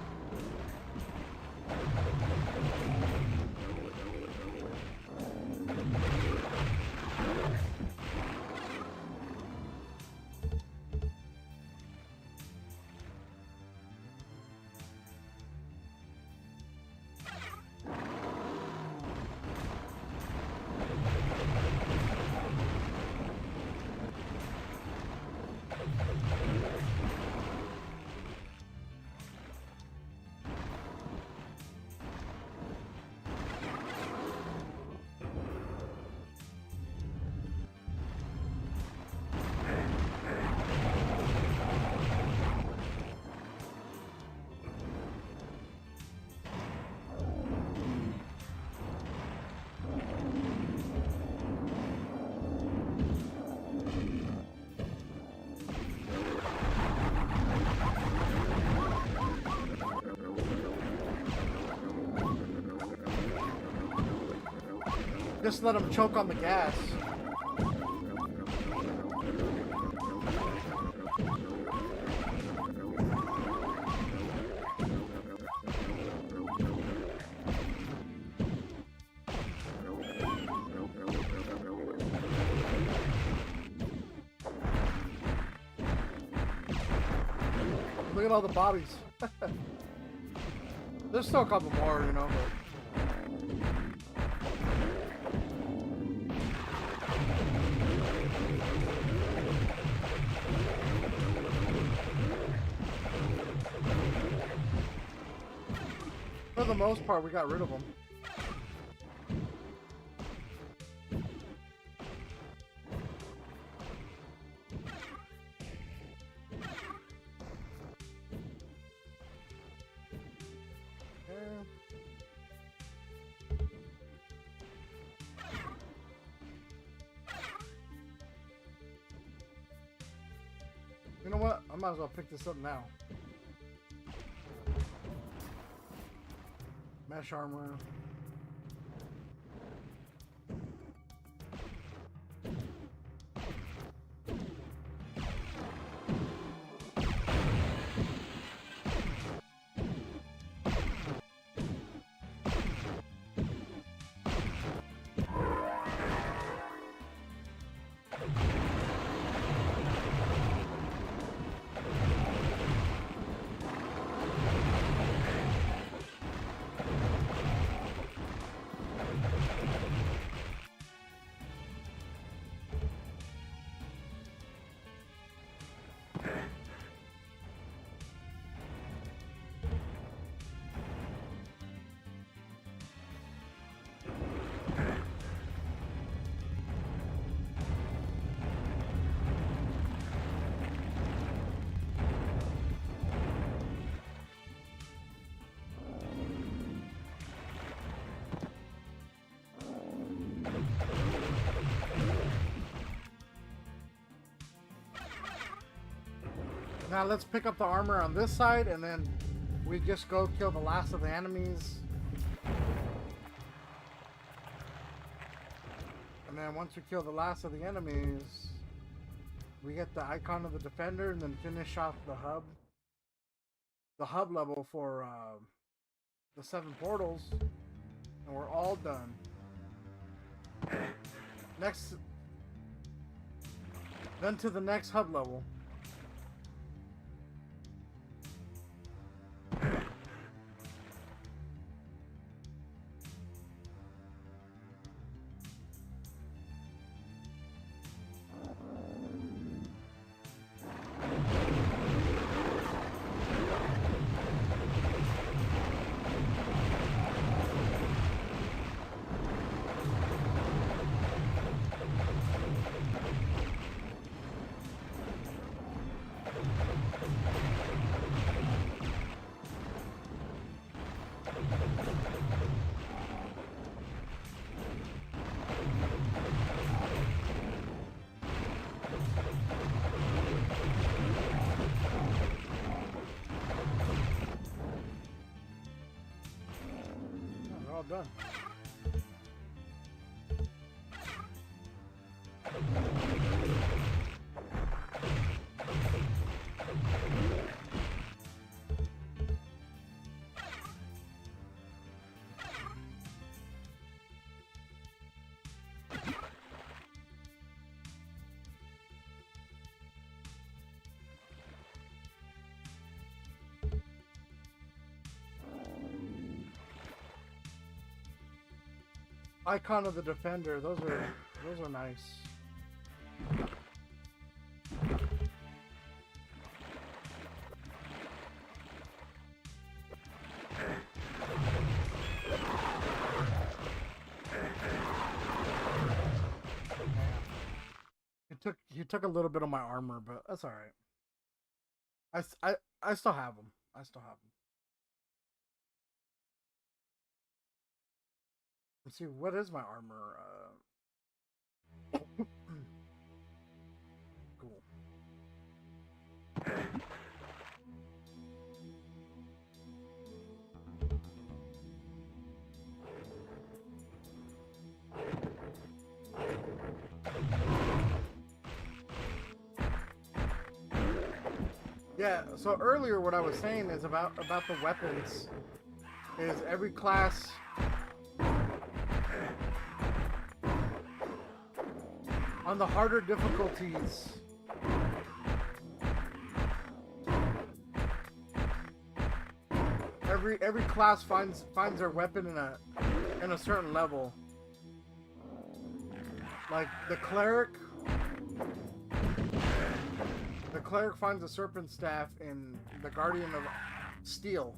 Just let him choke on the gas. Look at all the bodies. There's still a couple more, you know. But... for the most part, we got rid of them. You know what? I might as well pick this up now. Mesh armor. Now let's pick up the armor on this side, and then we just go kill the last of the enemies. And then once we kill the last of the enemies, we get the icon of the defender, and then finish off the hub level for the 7 portals, and we're all done. Then to the next hub level. All done. Icon of the defender. Those are nice. He took a little bit of my armor, but that's all right. I still have them. I still have them. Let's see, what is my armor? Cool. Yeah, so earlier what I was saying is about the weapons is every class on the harder difficulties, every class finds their weapon in a certain level. Like the cleric finds a serpent staff in the Guardian of Steel.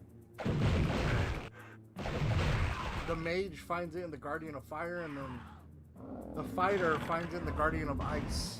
The mage finds it in the Guardian of Fire, and then the fighter finds it in the Guardian of Ice.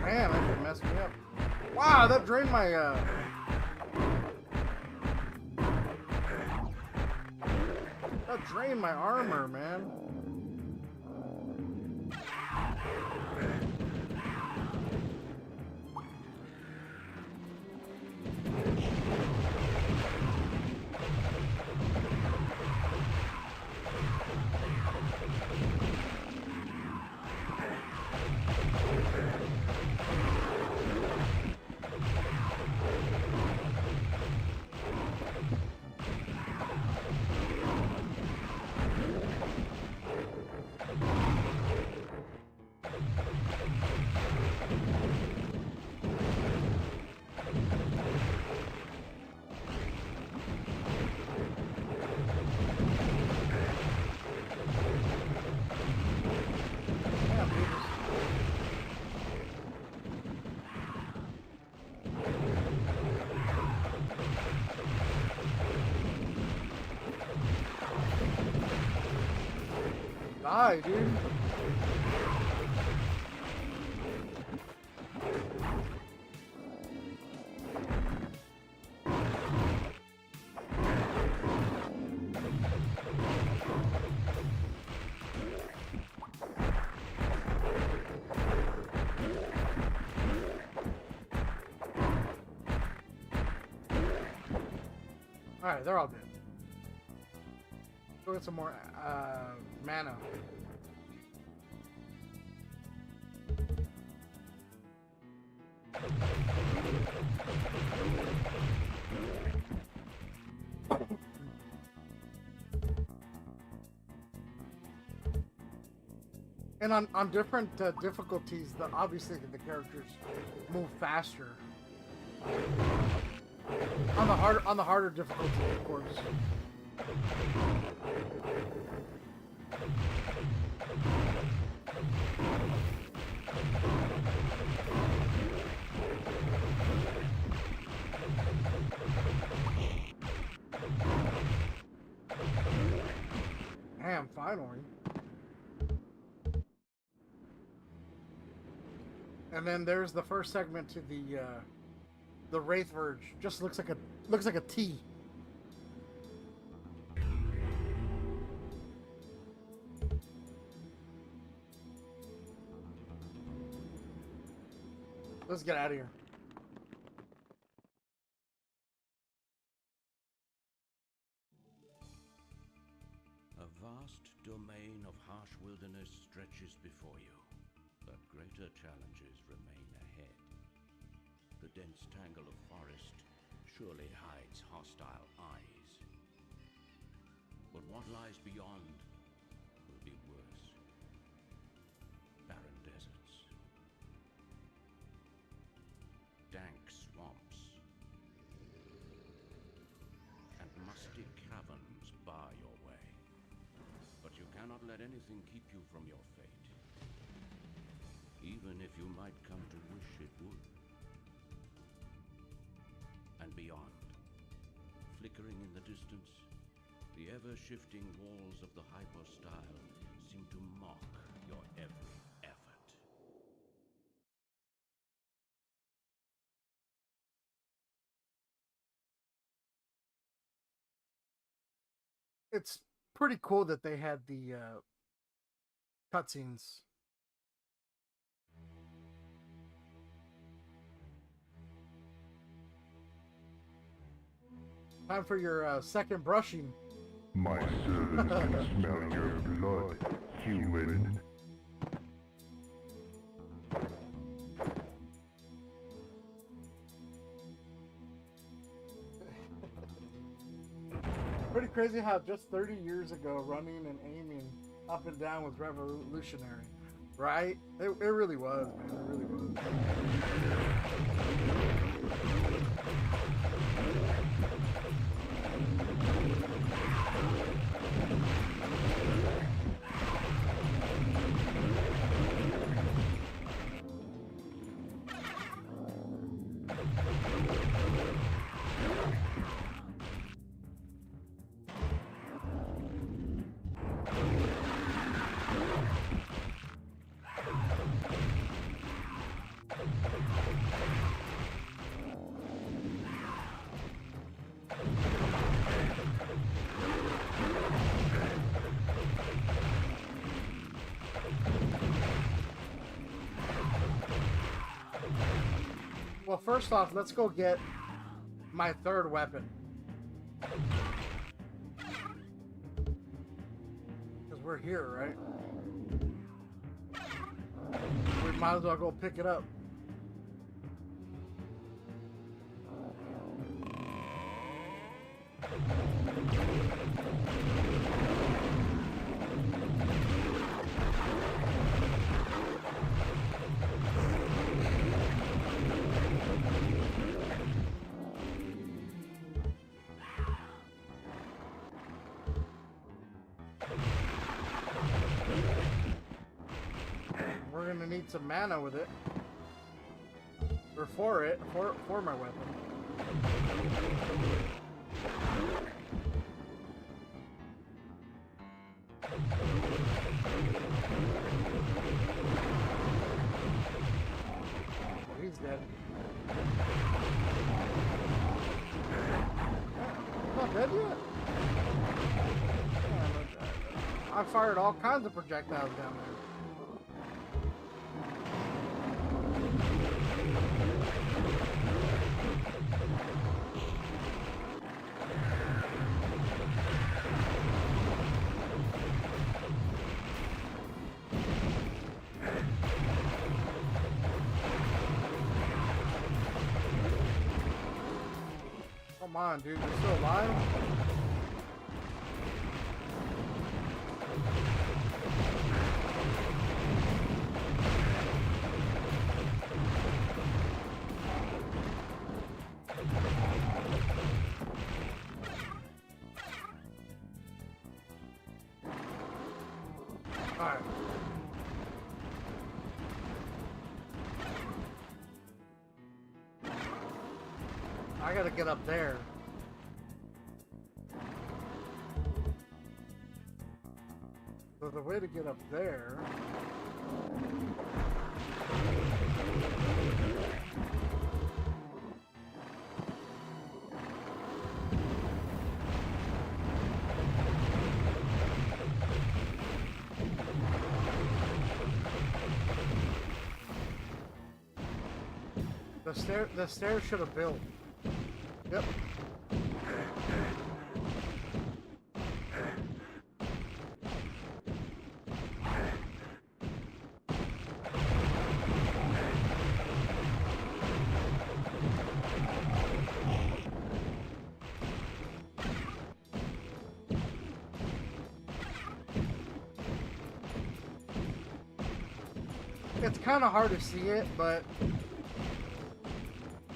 Man, that just messed me up. Wow, that drained my that drained my armor, man. Die, dude. Alright, they're all dead. Go get some more mana. And on different difficulties, obviously the characters move faster. On the harder difficulty, of course. Damn, finally. And then there's the first segment to the Wraith Verge. Just looks like a T. Let's get out of here. A vast domain of harsh wilderness stretches before you, but greater challenges remain ahead. The dense tangle of forest surely hides hostile eyes. But what lies beyond will be worse. Barren deserts, dank swamps, and musty caverns bar your way. But you cannot let anything keep you from your fate, even if you might come to wish it would. And beyond, flickering in the distance, the ever-shifting walls of the hypostyle seem to mock your every effort. It's pretty cool that they had the cutscenes. Time for your second brushing. My servants can smell your blood, human. Pretty crazy how just 30 years ago, running and aiming up and down was revolutionary, right? It really was, man. It really was. Well, first off, let's go get my third weapon. Because we're here, right? We might as well go pick it up. We're gonna need some mana with it. Or for it, for my weapon. not dead yet? I fired all kinds of projectiles down there. Come on, dude, you're still alive? Alright. I gotta get up there. So the way to get up there... The stairs should have built. Yep. It's kind of hard to see it, but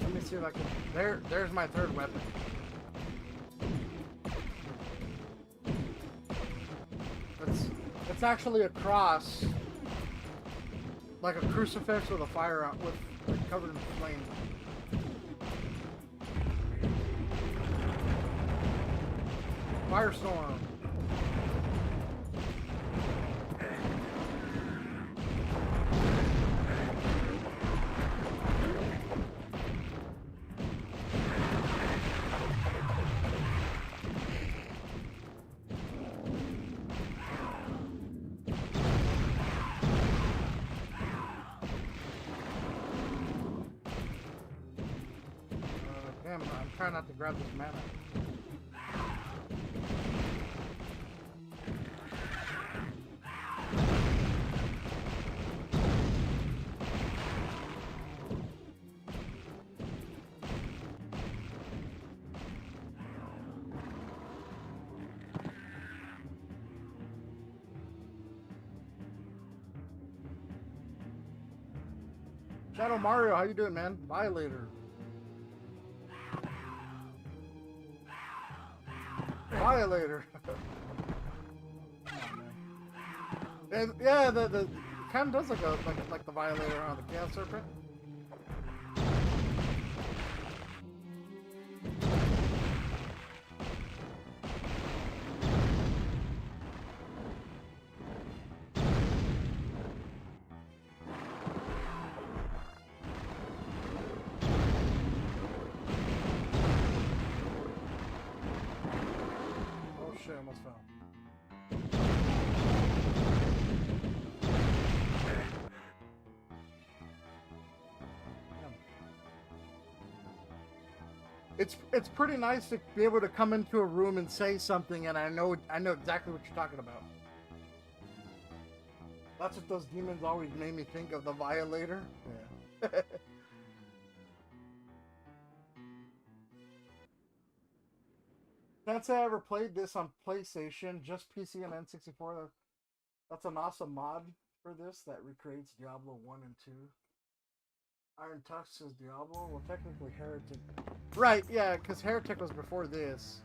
let me see if I can. There's my third weapon. It's actually a cross, like a crucifix with a fire on, with covered in flame. Firestorm. Damn, I'm trying not to grab this mana. Shadow Mario, how you doing, man? Violator. Violator. And, yeah, the kind of does look like the Violator on the Chaos Serpent. Shit, almost fell. It's pretty nice to be able to come into a room and say something, and I know exactly what you're talking about. That's what those demons always made me think of, the Violator. Yeah. Can't say I ever played this on PlayStation, just PC and N64. That's an awesome mod for this that recreates Diablo 1 and 2. Iron Tusk says Diablo. Well, technically Heretic. Right, yeah, because Heretic was before this.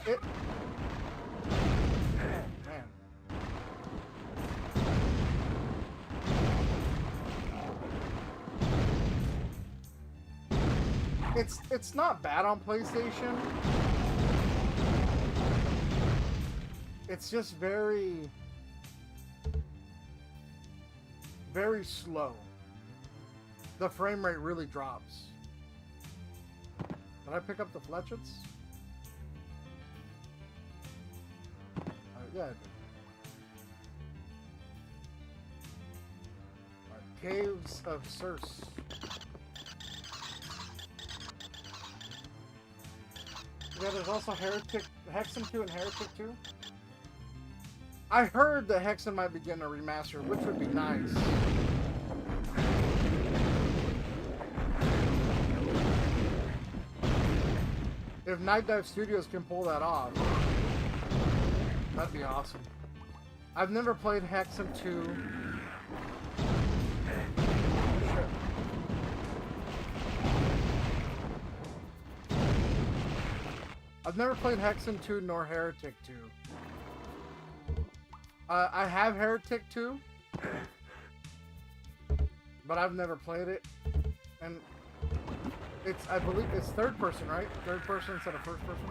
It... Oh, man. It's not bad on PlayStation. It's just very slow. the frame rate really drops. Did I pick up the fletchets? Yeah, I did. Alright, Caves of Circe. Yeah, there's also Hexen 2 and Heretic 2. I heard that Hexen might be getting a remaster, which would be nice. If Night Dive Studios can pull that off, that'd be awesome. I've never played Hexen 2. I've never played Hexen 2 nor Heretic 2. I have Heretic 2, but I've never played it. And I believe it's third person, right? Third person instead of first person?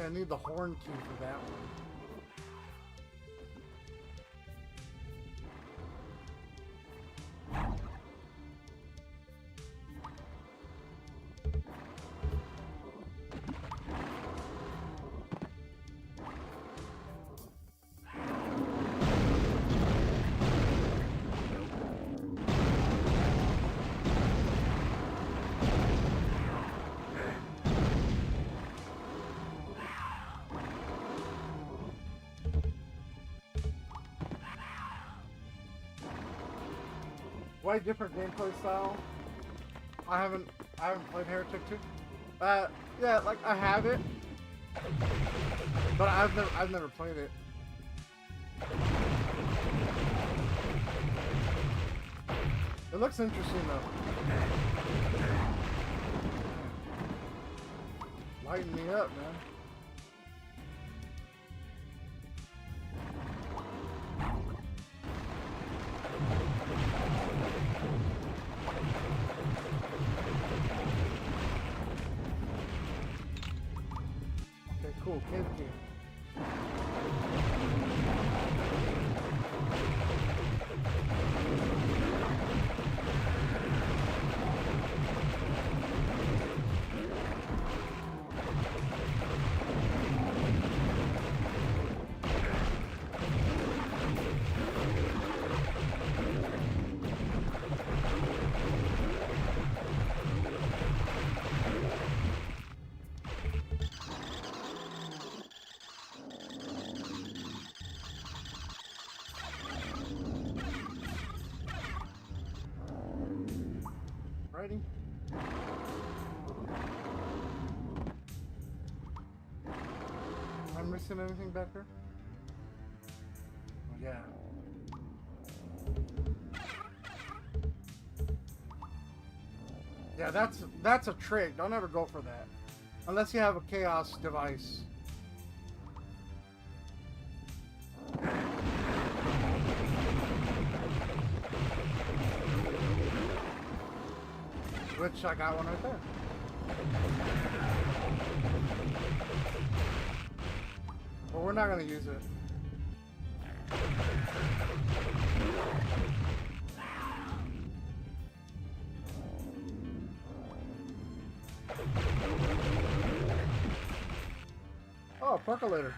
I need the horn key for that one. Quite different gameplay style. I haven't played Heretic 2. Yeah, like I have it, but I've never played it. It looks interesting though. Lighten me up, man. Cool, cave key. Ready? Am I missing anything back there? Oh, yeah. Yeah, that's a trick. Don't ever go for that. Unless you have a chaos device. Which I got one right there. But we're not gonna use it. Oh, percolator.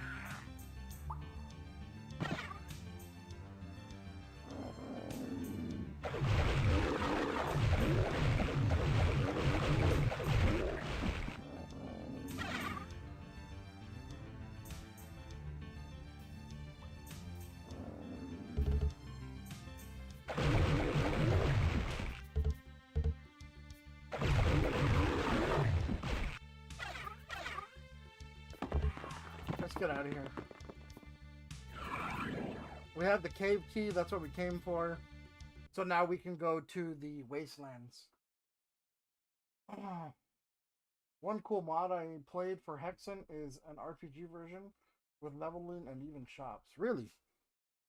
Let's get out of here. We have the cave key. That's what we came for. So now we can go to the wastelands. One cool mod I played for Hexen is an RPG version with leveling and even shops. Really?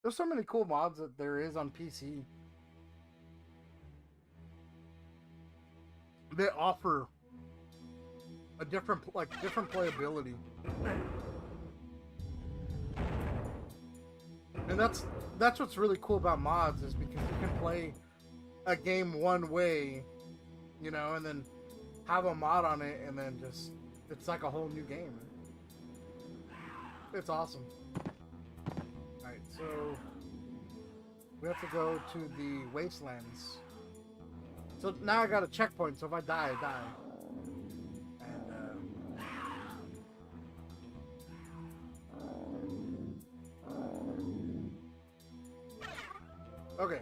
There's so many cool mods that there is on PC. They offer a different playability. And that's what's really cool about mods, is because you can play a game one way, you know, and then have a mod on it, and then just, it's like a whole new game. It's awesome. Alright, so we have to go to the wastelands. So now I got a checkpoint, so if I die, I die. Okay.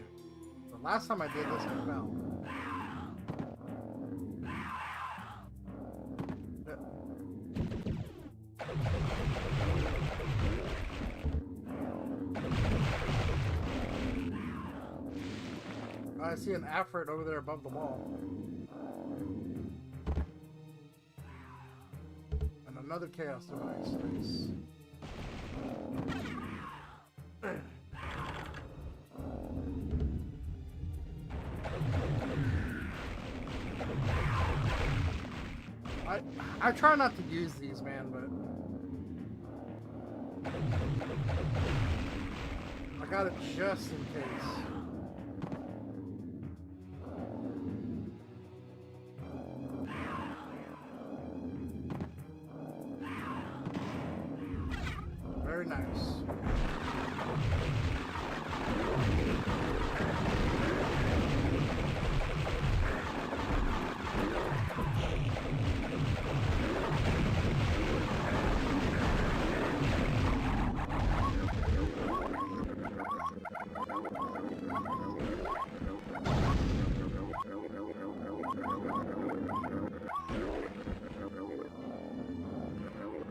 The last time I did this, I fell. I see an Afrit over there above the wall. And another chaos device. Nice. I try not to use these, man, but I got it just in case. Very nice.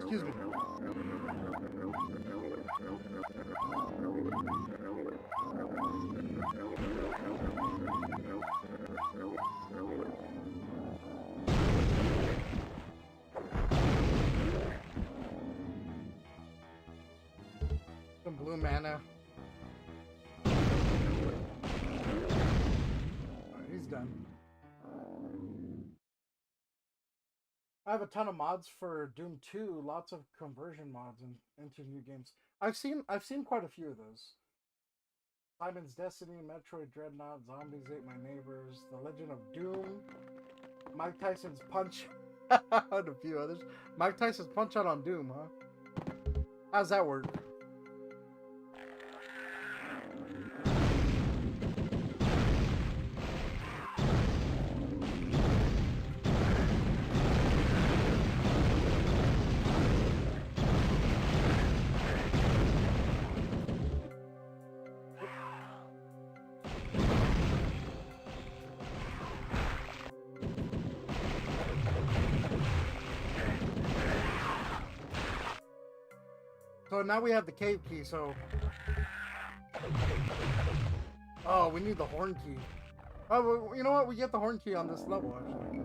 Excuse me. Some blue mana. Alright, he's done. I have a ton of mods for Doom 2, lots of conversion mods into new games. I've seen quite a few of those. Simon's Destiny, Metroid Dreadnought, Zombies Ate My Neighbors, The Legend of Doom, Mike Tyson's Punch Out, and a few others. Mike Tyson's Punch Out on Doom, huh? How's that work? So now we have the cave key, so... Oh, we need the horn key. Oh, well, you know what? We get the horn key on this level, actually.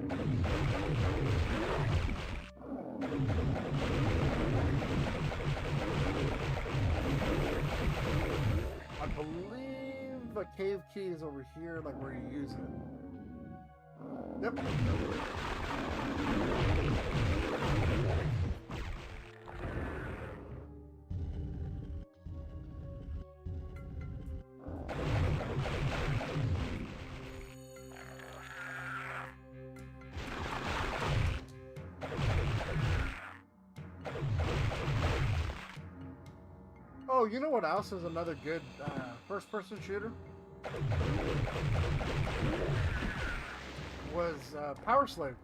I believe the cave key is over here, like where you use it. Yep. Oh, you know what else is another good first-person shooter? Was Power Slave.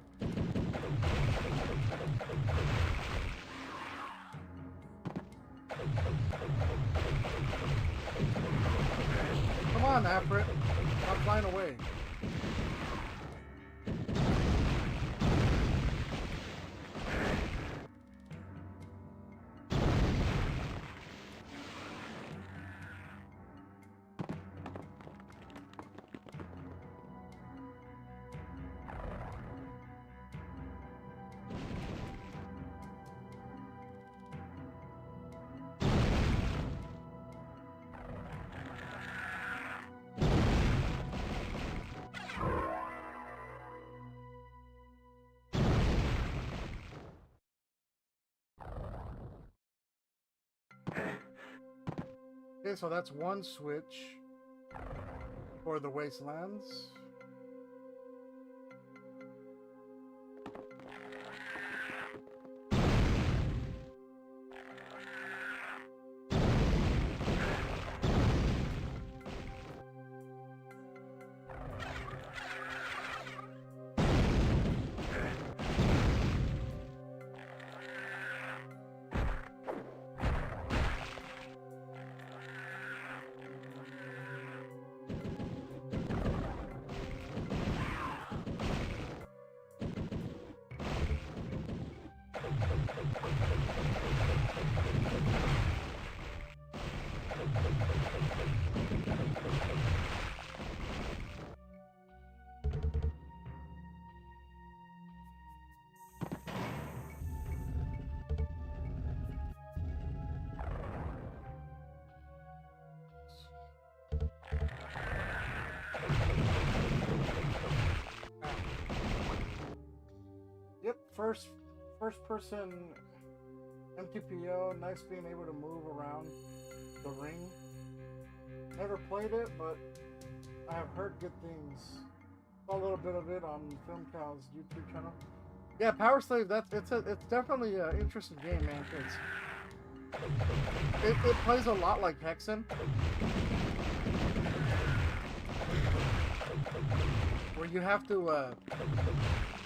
Come on, Afrit. Stop flying away. Okay, so that's one switch for the wastelands. Yep, first person MTPO, nice being able to move around the ring. Never played it, but I have heard good things. Saw a little bit of it on Film Cow's YouTube channel. Yeah, Power Slave, it's definitely an interesting game, man, because it plays a lot like Hexen. Where you have to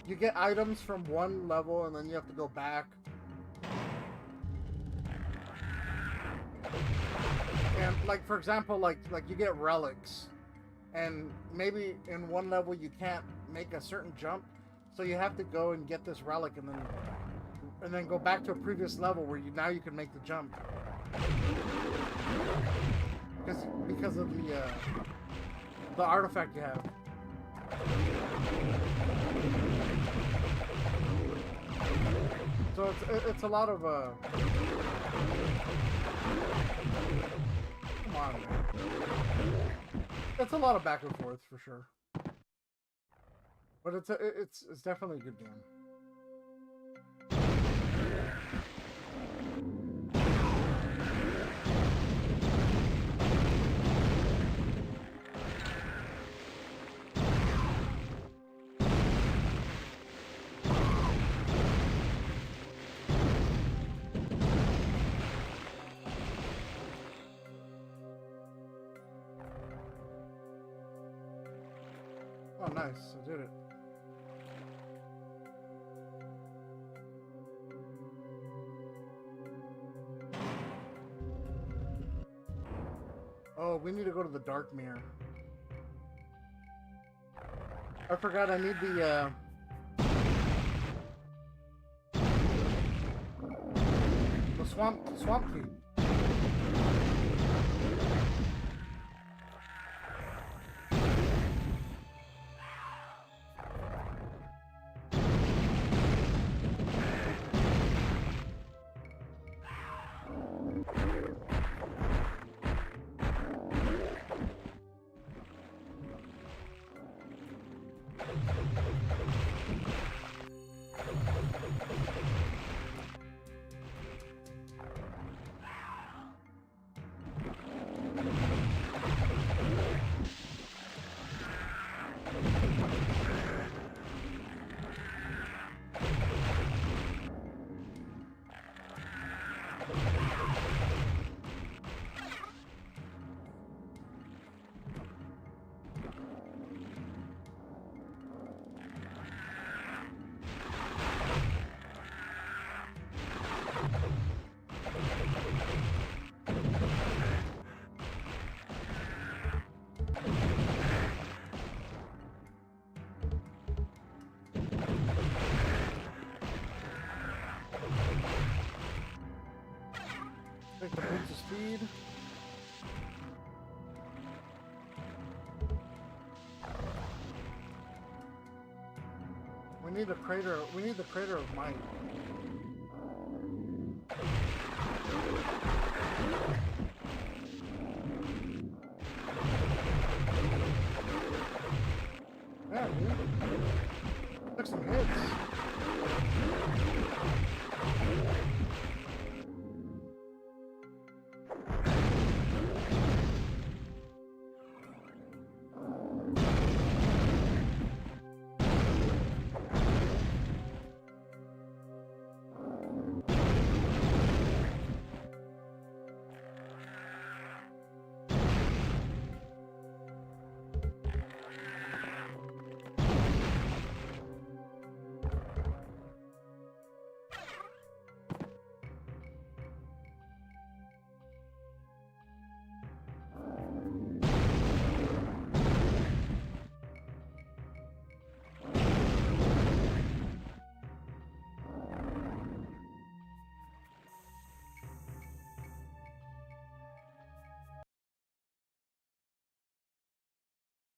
you get items from one level and then you have to go back. And like for example, like you get relics, and maybe in one level you can't make a certain jump, so you have to go and get this relic and then go back to a previous level where now you can make the jump. Because of the artifact you have. So it's a lot of come on, man. It's a lot of back and forth for sure. But it's definitely a good game. Oh, nice. I did it. Oh, we need to go to the Dark Mirror. I forgot I need the swamp key. Take the boots of speed. We need the crater. We need the crater of might. Yeah, dude. Took some hits.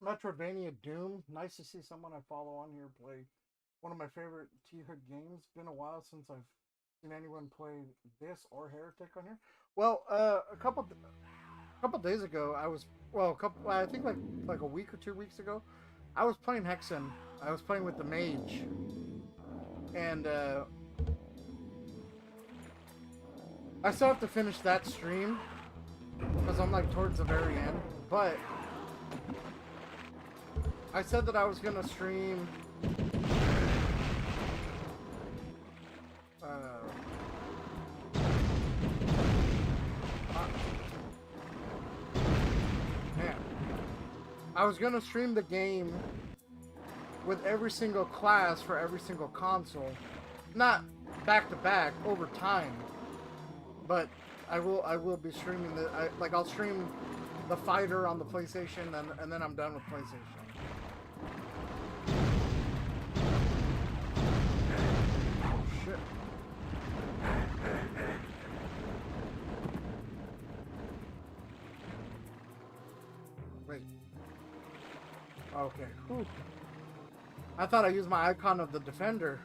Metroidvania Doom. Nice to see someone I follow on here play one of my favorite T-Hood games. Been a while since I've seen anyone play this or Heretic on here. Well, a couple days ago, I think like a week or 2 weeks ago, I was playing Hexen. I was playing with the mage, and I still have to finish that stream because I'm like towards the very end. But I said that I was gonna stream. I was gonna stream the game with every single class for every single console, not back to back over time, but I will be streaming I'll stream the fighter on the PlayStation and then I'm done with PlayStation. Oh shit. Wait. Okay. Whew. I thought I used my icon of the defender.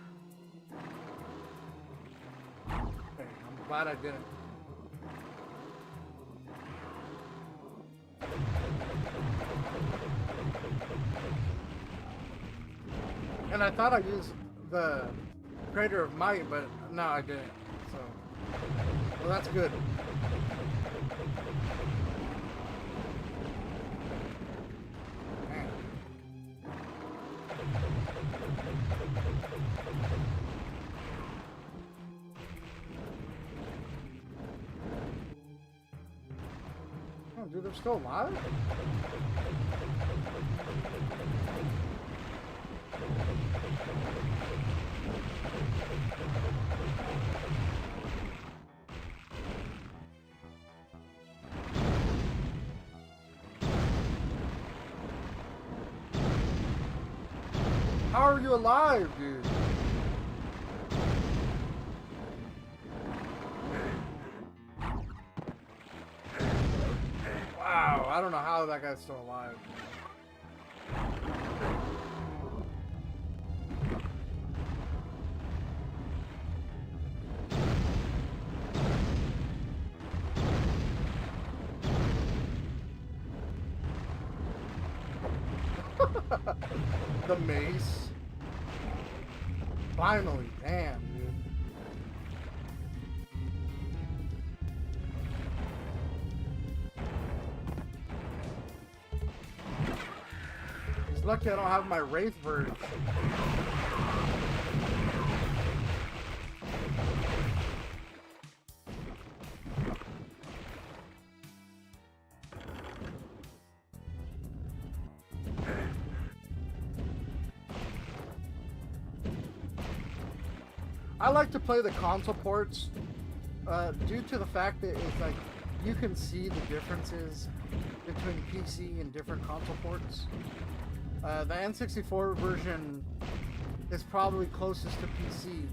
Okay, I'm glad I didn't. And I thought I used the Crater of Might, but no, I didn't. So, well, that's good. Dude, they're still alive? How are you alive, dude? Wow, I don't know how that guy's still alive. The mace. Finally, damn, dude. It's lucky I don't have my Wraith Verge. I like to play the console ports due to the fact that it's like you can see the differences between PC and different console ports. The N64 version is probably closest to PC.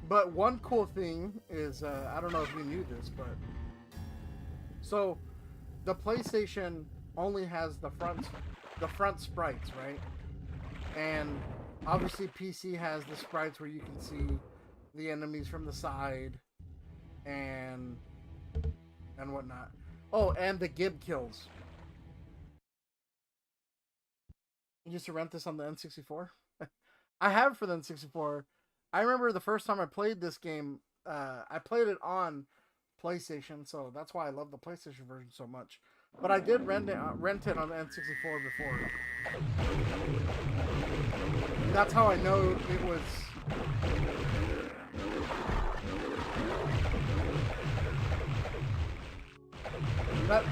But one cool thing is, I don't know if you knew this, but so the PlayStation only has the front sprites, right? And obviously PC has the sprites where you can see the enemies from the side and whatnot. Oh, and the Gib kills. You used to rent this on the N64? I have for the N64. I remember the first time I played this game, I played it on PlayStation, so that's why I love the PlayStation version so much. But I did rent it on the N64 before. That's how I know it was.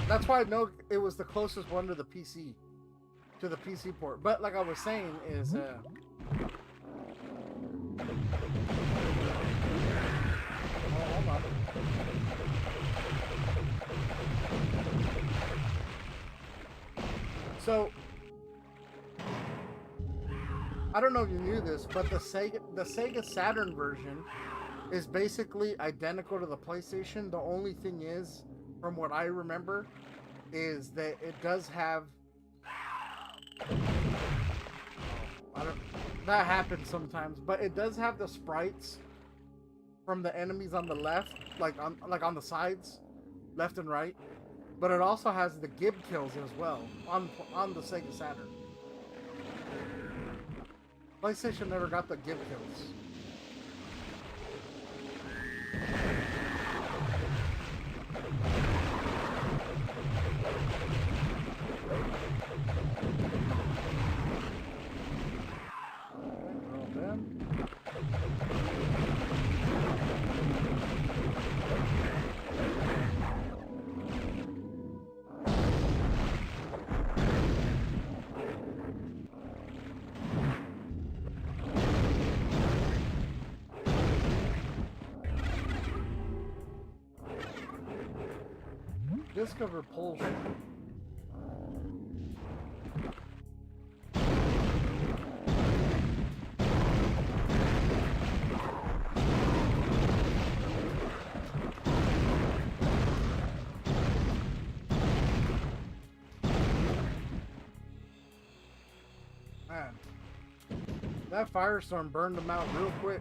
That's why I know it was the closest one to the PC port. But like I was saying is. Hold on. So, I don't know if you knew this, but the Sega Saturn version is basically identical to the PlayStation. The only thing is, from what I remember, is that it does have. That happens sometimes, but it does have the sprites from the enemies on the left, like on the sides, left and right. But it also has the Gib kills as well on the Sega Saturn. PlayStation never got the Gib kills. Discover propulsion. Man, that firestorm burned them out real quick.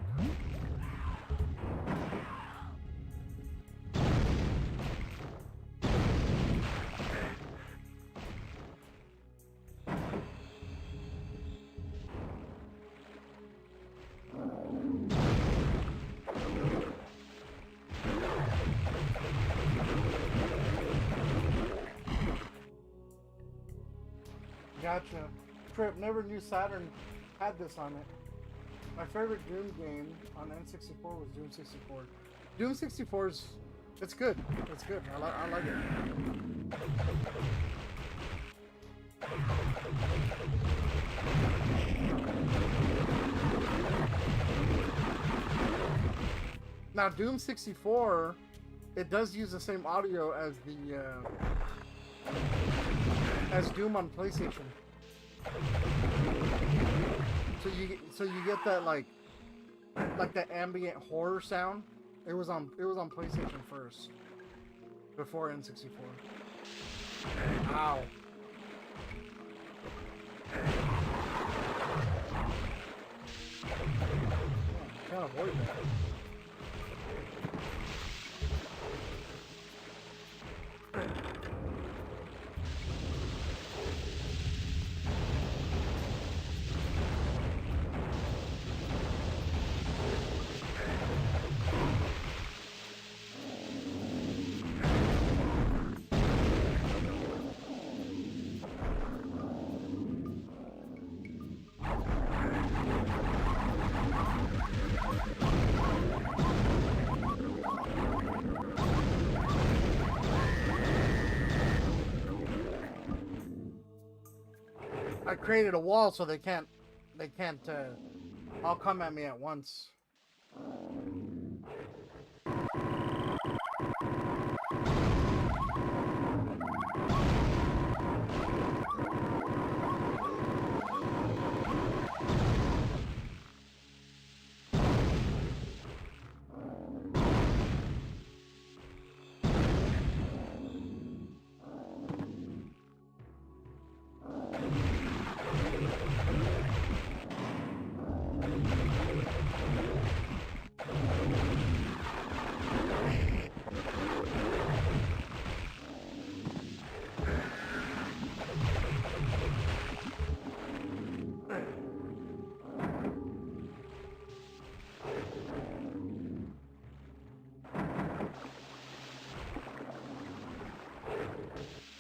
Gotcha. Trip, never knew Saturn had this on it. My favorite Doom game on N64 was Doom 64. Doom 64 is, it's good. It's good. I like it. Now Doom 64, it does use the same audio as the as Doom on PlayStation. So you get that like that ambient horror sound. It was on PlayStation first, before N64. Ow. Can't avoid that. I created a wall so they can't all come at me at once.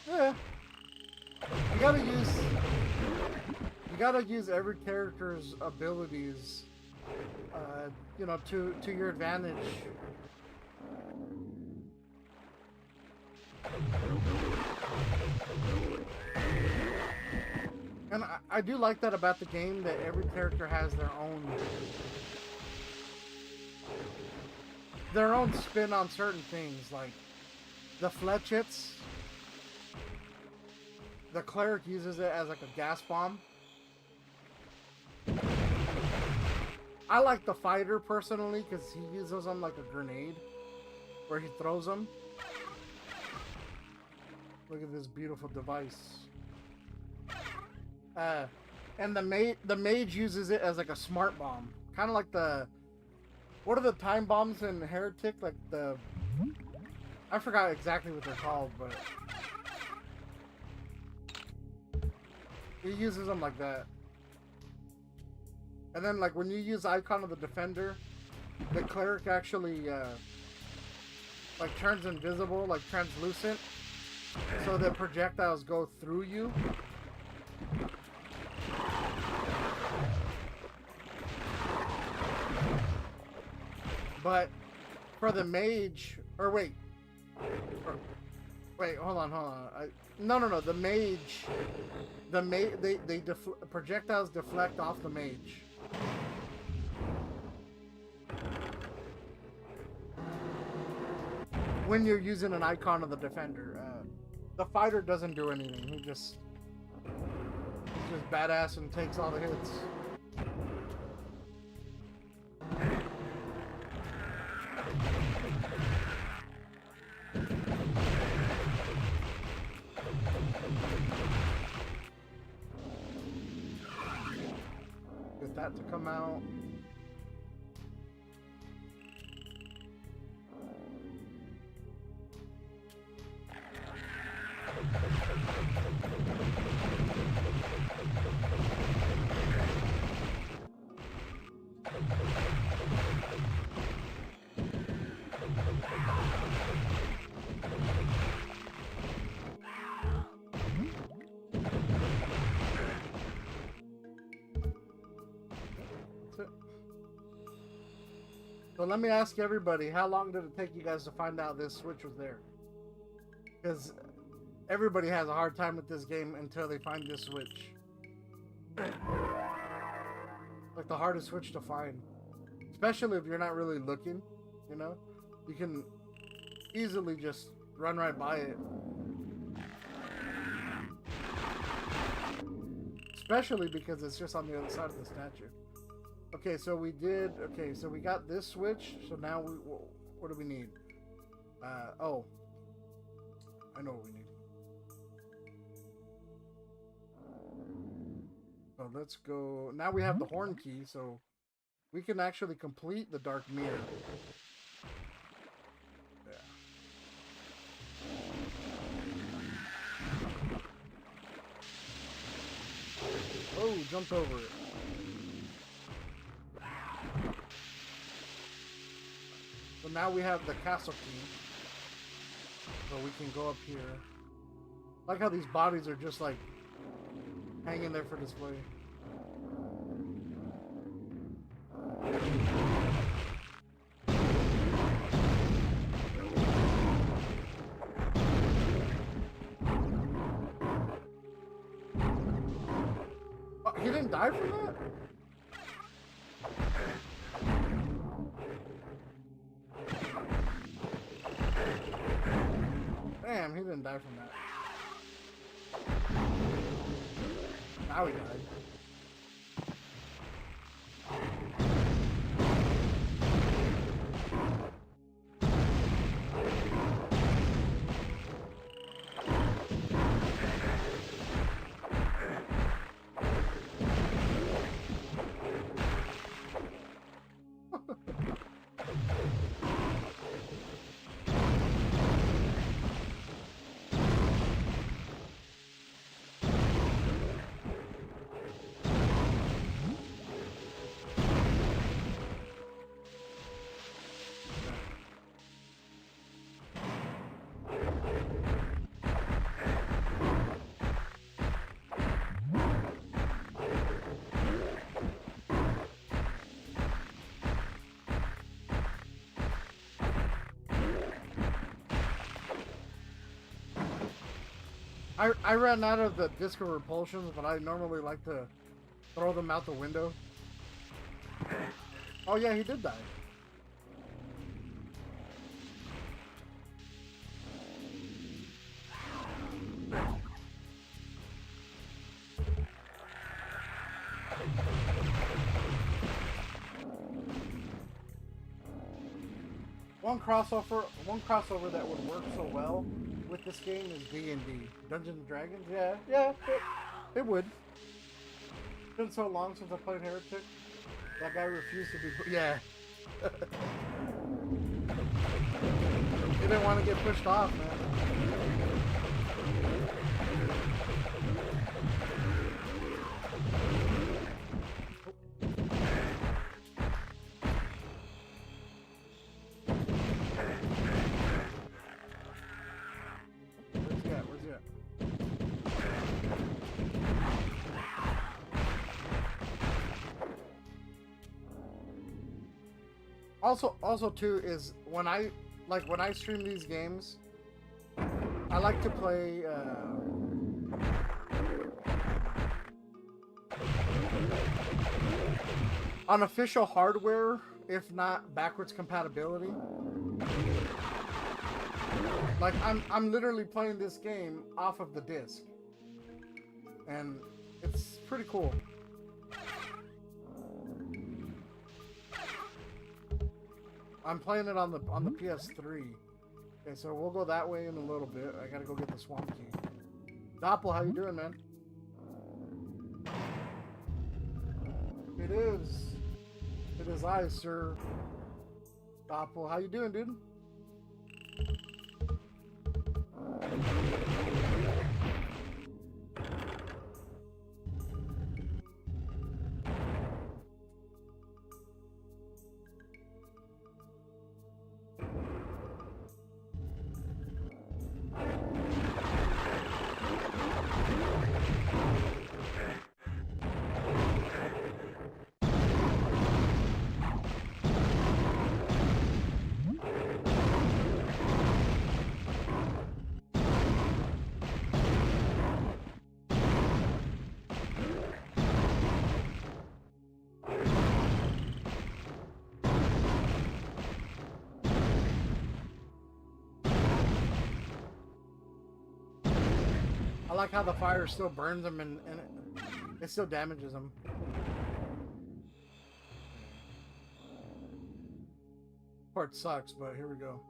Yeah. You gotta use every character's abilities, you know, to your advantage. And I do like that about the game, that every character has their own spin on certain things, like the Fletchits. the cleric uses it as like a gas bomb. I like the fighter personally because he uses them like a grenade, where he throws them. Look at this beautiful device. And the mage uses it as like a smart bomb, kind of like the, what are the time bombs in Heretic? Like the, I forgot exactly what they're called, but he uses them like that. And then like when you use Icon of the Defender, the cleric actually like turns invisible, like translucent, so the projectiles go through you. But for the mage, or wait, hold on. No. The mage, projectiles deflect off the mage. When you're using an Icon of the Defender, the fighter doesn't do anything. He's just badass and takes all the hits. Get that to come out. So let me ask everybody, how long did it take you guys to find out this switch was there? Because everybody has a hard time with this game until they find this switch. Like the hardest switch to find. Especially if you're not really looking, you know? You can easily just run right by it. Especially because it's just on the other side of the statue. Okay, so we got this switch. So now what do we need? Oh, I know what we need. So let's go. Now we have the horn key, so we can actually complete the dark mirror. Yeah. Oh, jumped over it. So now we have the castle key. So we can go up here. I like how these bodies are just like hanging there for display. Oh, he didn't die from that? Damn, he didn't die from that. Now he died. I ran out of the disc of repulsions, but I normally like to throw them out the window. Oh yeah, he did die. one crossover that would work so well with this game is D&D, Dungeons and Dragons. Yeah, it would. It's been so long since I played Heretic. That guy refused to be. Yeah. He didn't want to get pushed off, man. Where's he at? Also too is when I stream these games, I like to play on official hardware, if not backwards compatibility. Like I'm literally playing this game off of the disc, and it's pretty cool. I'm playing it on the PS3. Okay, so we'll go that way in a little bit. I gotta go get the swamp key. Doppel, how you doing, man? It is I, sir. Doppel, how you doing, dude? I like how the fire still burns them and it still damages them. Part sucks, but here we go.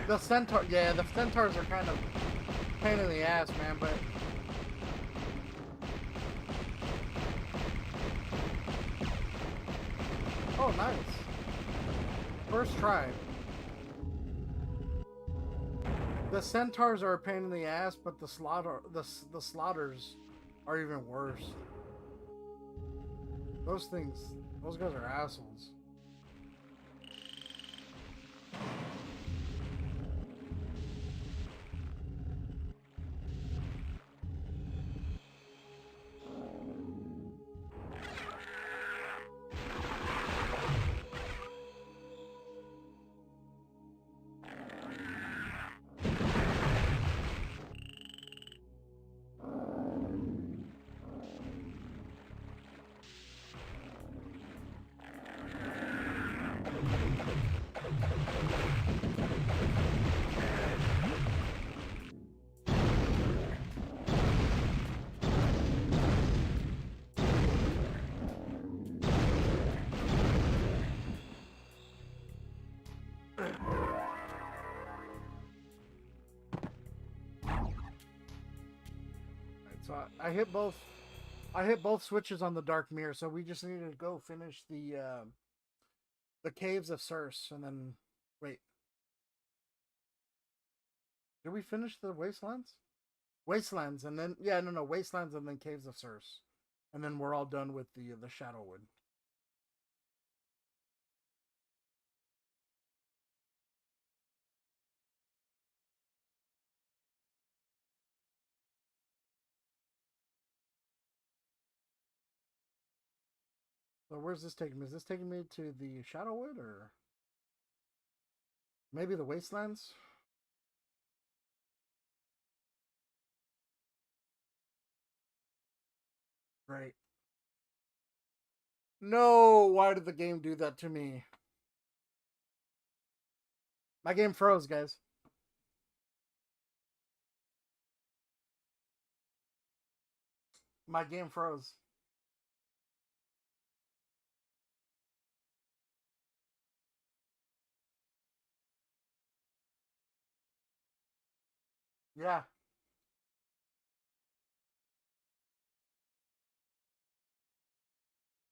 The centaur, yeah, the centaurs are kind of pain in the ass, man, but oh, nice. First try. The centaurs are a pain in the ass, but the slaughters are even worse. Those guys are assholes. So I hit both switches on the dark mirror, so we just need to go finish the caves of Circe, and then wait. Did we finish the wastelands? Wastelands, and then no wastelands, and then caves of Circe, and then we're all done with the Shadowwood. So where's this taking me? Is this taking me to the Shadowwood, or maybe the Wastelands? Great. No, why did the game do that to me? My game froze, guys. My game froze. Yeah.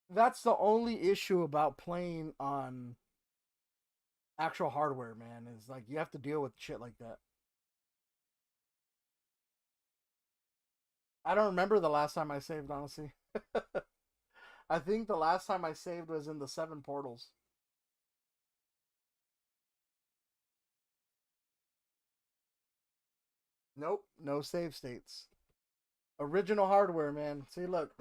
That's the only issue about playing on actual hardware, man, is like you have to deal with shit like that. I don't remember the last time I saved, honestly. I think the last time I saved was in the 7 portals. Nope, no save states. Original hardware, man. See, look.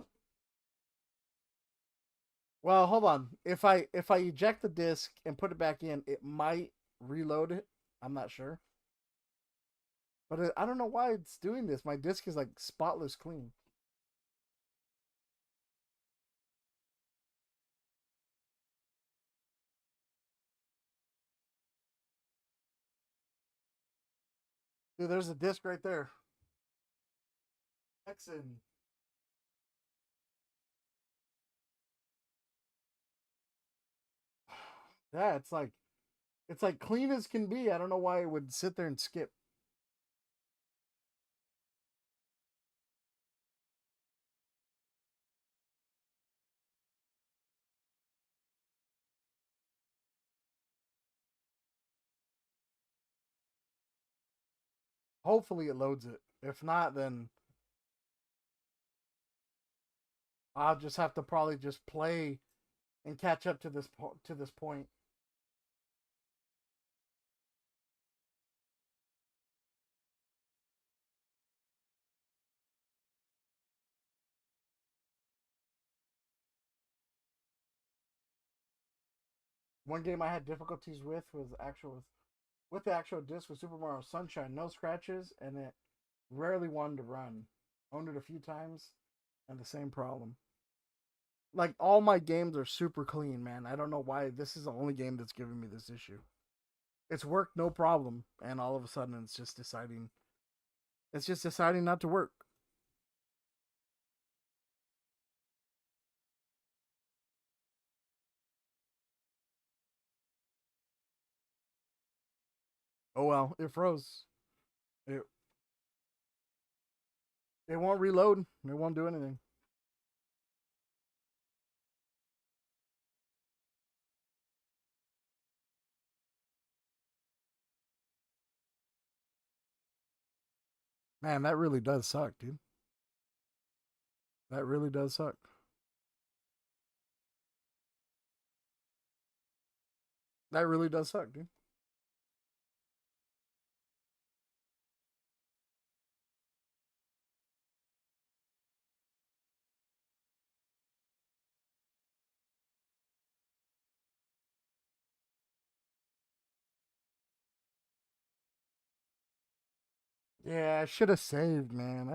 Well, hold on. If I eject the disc and put it back in, it might reload it. I'm not sure. But I don't know why it's doing this. My disc is like spotless clean. Dude, there's a disc right there. Texan. Yeah, it's like clean as can be. I don't know why it would sit there and skip. Hopefully it loads it. If not, then I'll just have to probably just play and catch up to this point. One game I had difficulties with was with the actual disc with Super Mario Sunshine. No scratches, and it rarely wanted to run. Owned it a few times, and the same problem. Like all my games are super clean, man. I don't know why this is the only game that's giving me this issue. It's worked no problem, and all of a sudden it's just deciding not to work. Oh well, it froze. It it won't reload. It won't do anything. Man, that really does suck, dude. That really does suck. That really does suck, dude. Yeah, I should have saved, man.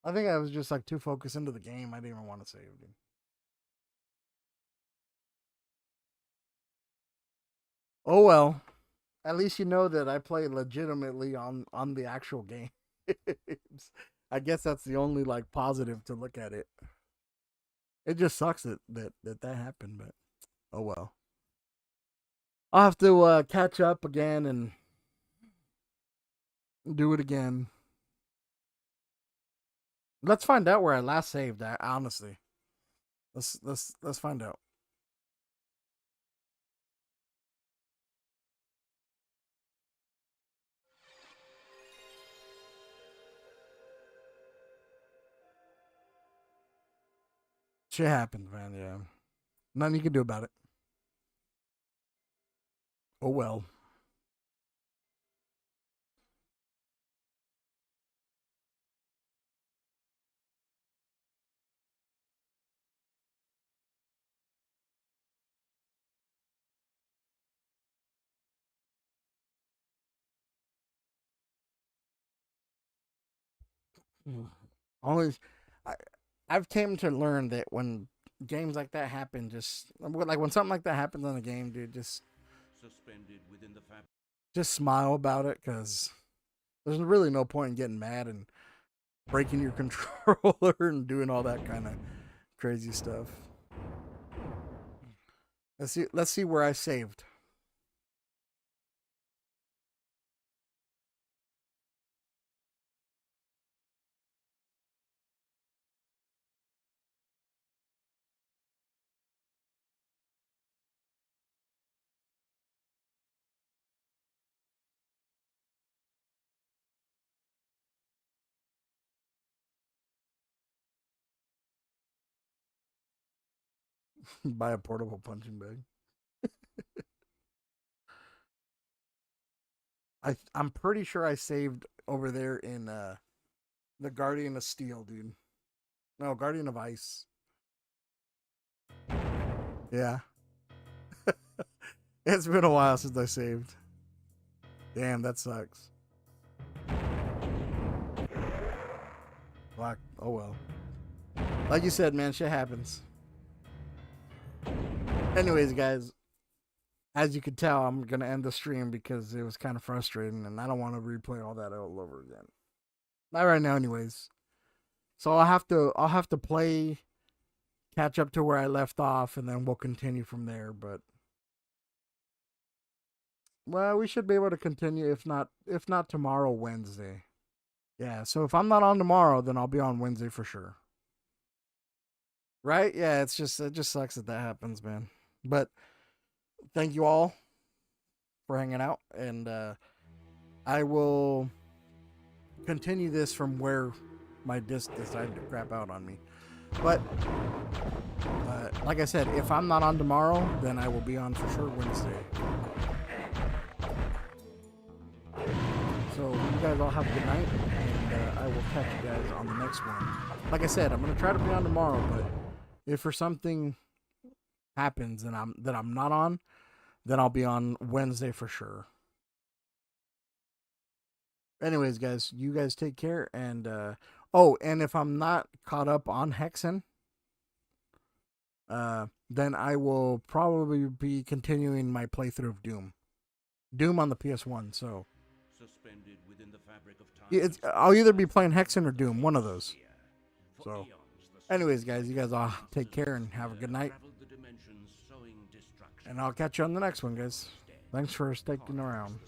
I think I was just like too focused into the game. I didn't even want to save, dude. Oh well. At least you know that I play legitimately on the actual game. I guess that's the only like positive to look at it. It just sucks that happened, but oh well. I'll have to catch up again and do it again. Let's find out where I last saved. Honestly, let's find out. Shit happens, man. Yeah, nothing you can do about it. Oh well. Mm. Always, I I've came to learn that when games like that happen, just like when something like that happens in a game, dude, Suspended within the fabric. just smile about it because there's really no point in getting mad and breaking your controller and doing all that kind of crazy stuff. Let's see where I saved. Buy a portable punching bag. I'm pretty sure I saved over there in the Guardian of Steel, dude. No, Guardian of Ice. Yeah. It's been a while since I saved. Damn, that sucks. Fuck. Oh well. Like you said, man, shit happens. Anyways, guys, as you can tell, I'm gonna end the stream because it was kind of frustrating, and I don't want to replay all that all over again. Not right now, anyways. So I'll have to play, catch up to where I left off, and then we'll continue from there. But well, we should be able to continue if not tomorrow, Wednesday. Yeah. So if I'm not on tomorrow, then I'll be on Wednesday for sure. Right? Yeah. It just sucks that happens, man. But thank you all for hanging out, and I will continue this from where my disc decided to crap out on me. But like I said, if I'm not on tomorrow, then I will be on for sure Wednesday. So you guys all have a good night, and I will catch you guys on the next one. Like I said, I'm gonna try to be on tomorrow, but if for something happens and I'm not on, then I'll be on Wednesday for sure. Anyways, guys, you guys take care, and and if I'm not caught up on Hexen, then I will probably be continuing my playthrough of Doom on the PS1. So Suspended within the fabric of time. I'll either be playing Hexen or Doom, one of those. So anyways, guys, you guys all take care and have a good night, and I'll catch you on the next one, guys. Thanks for sticking around.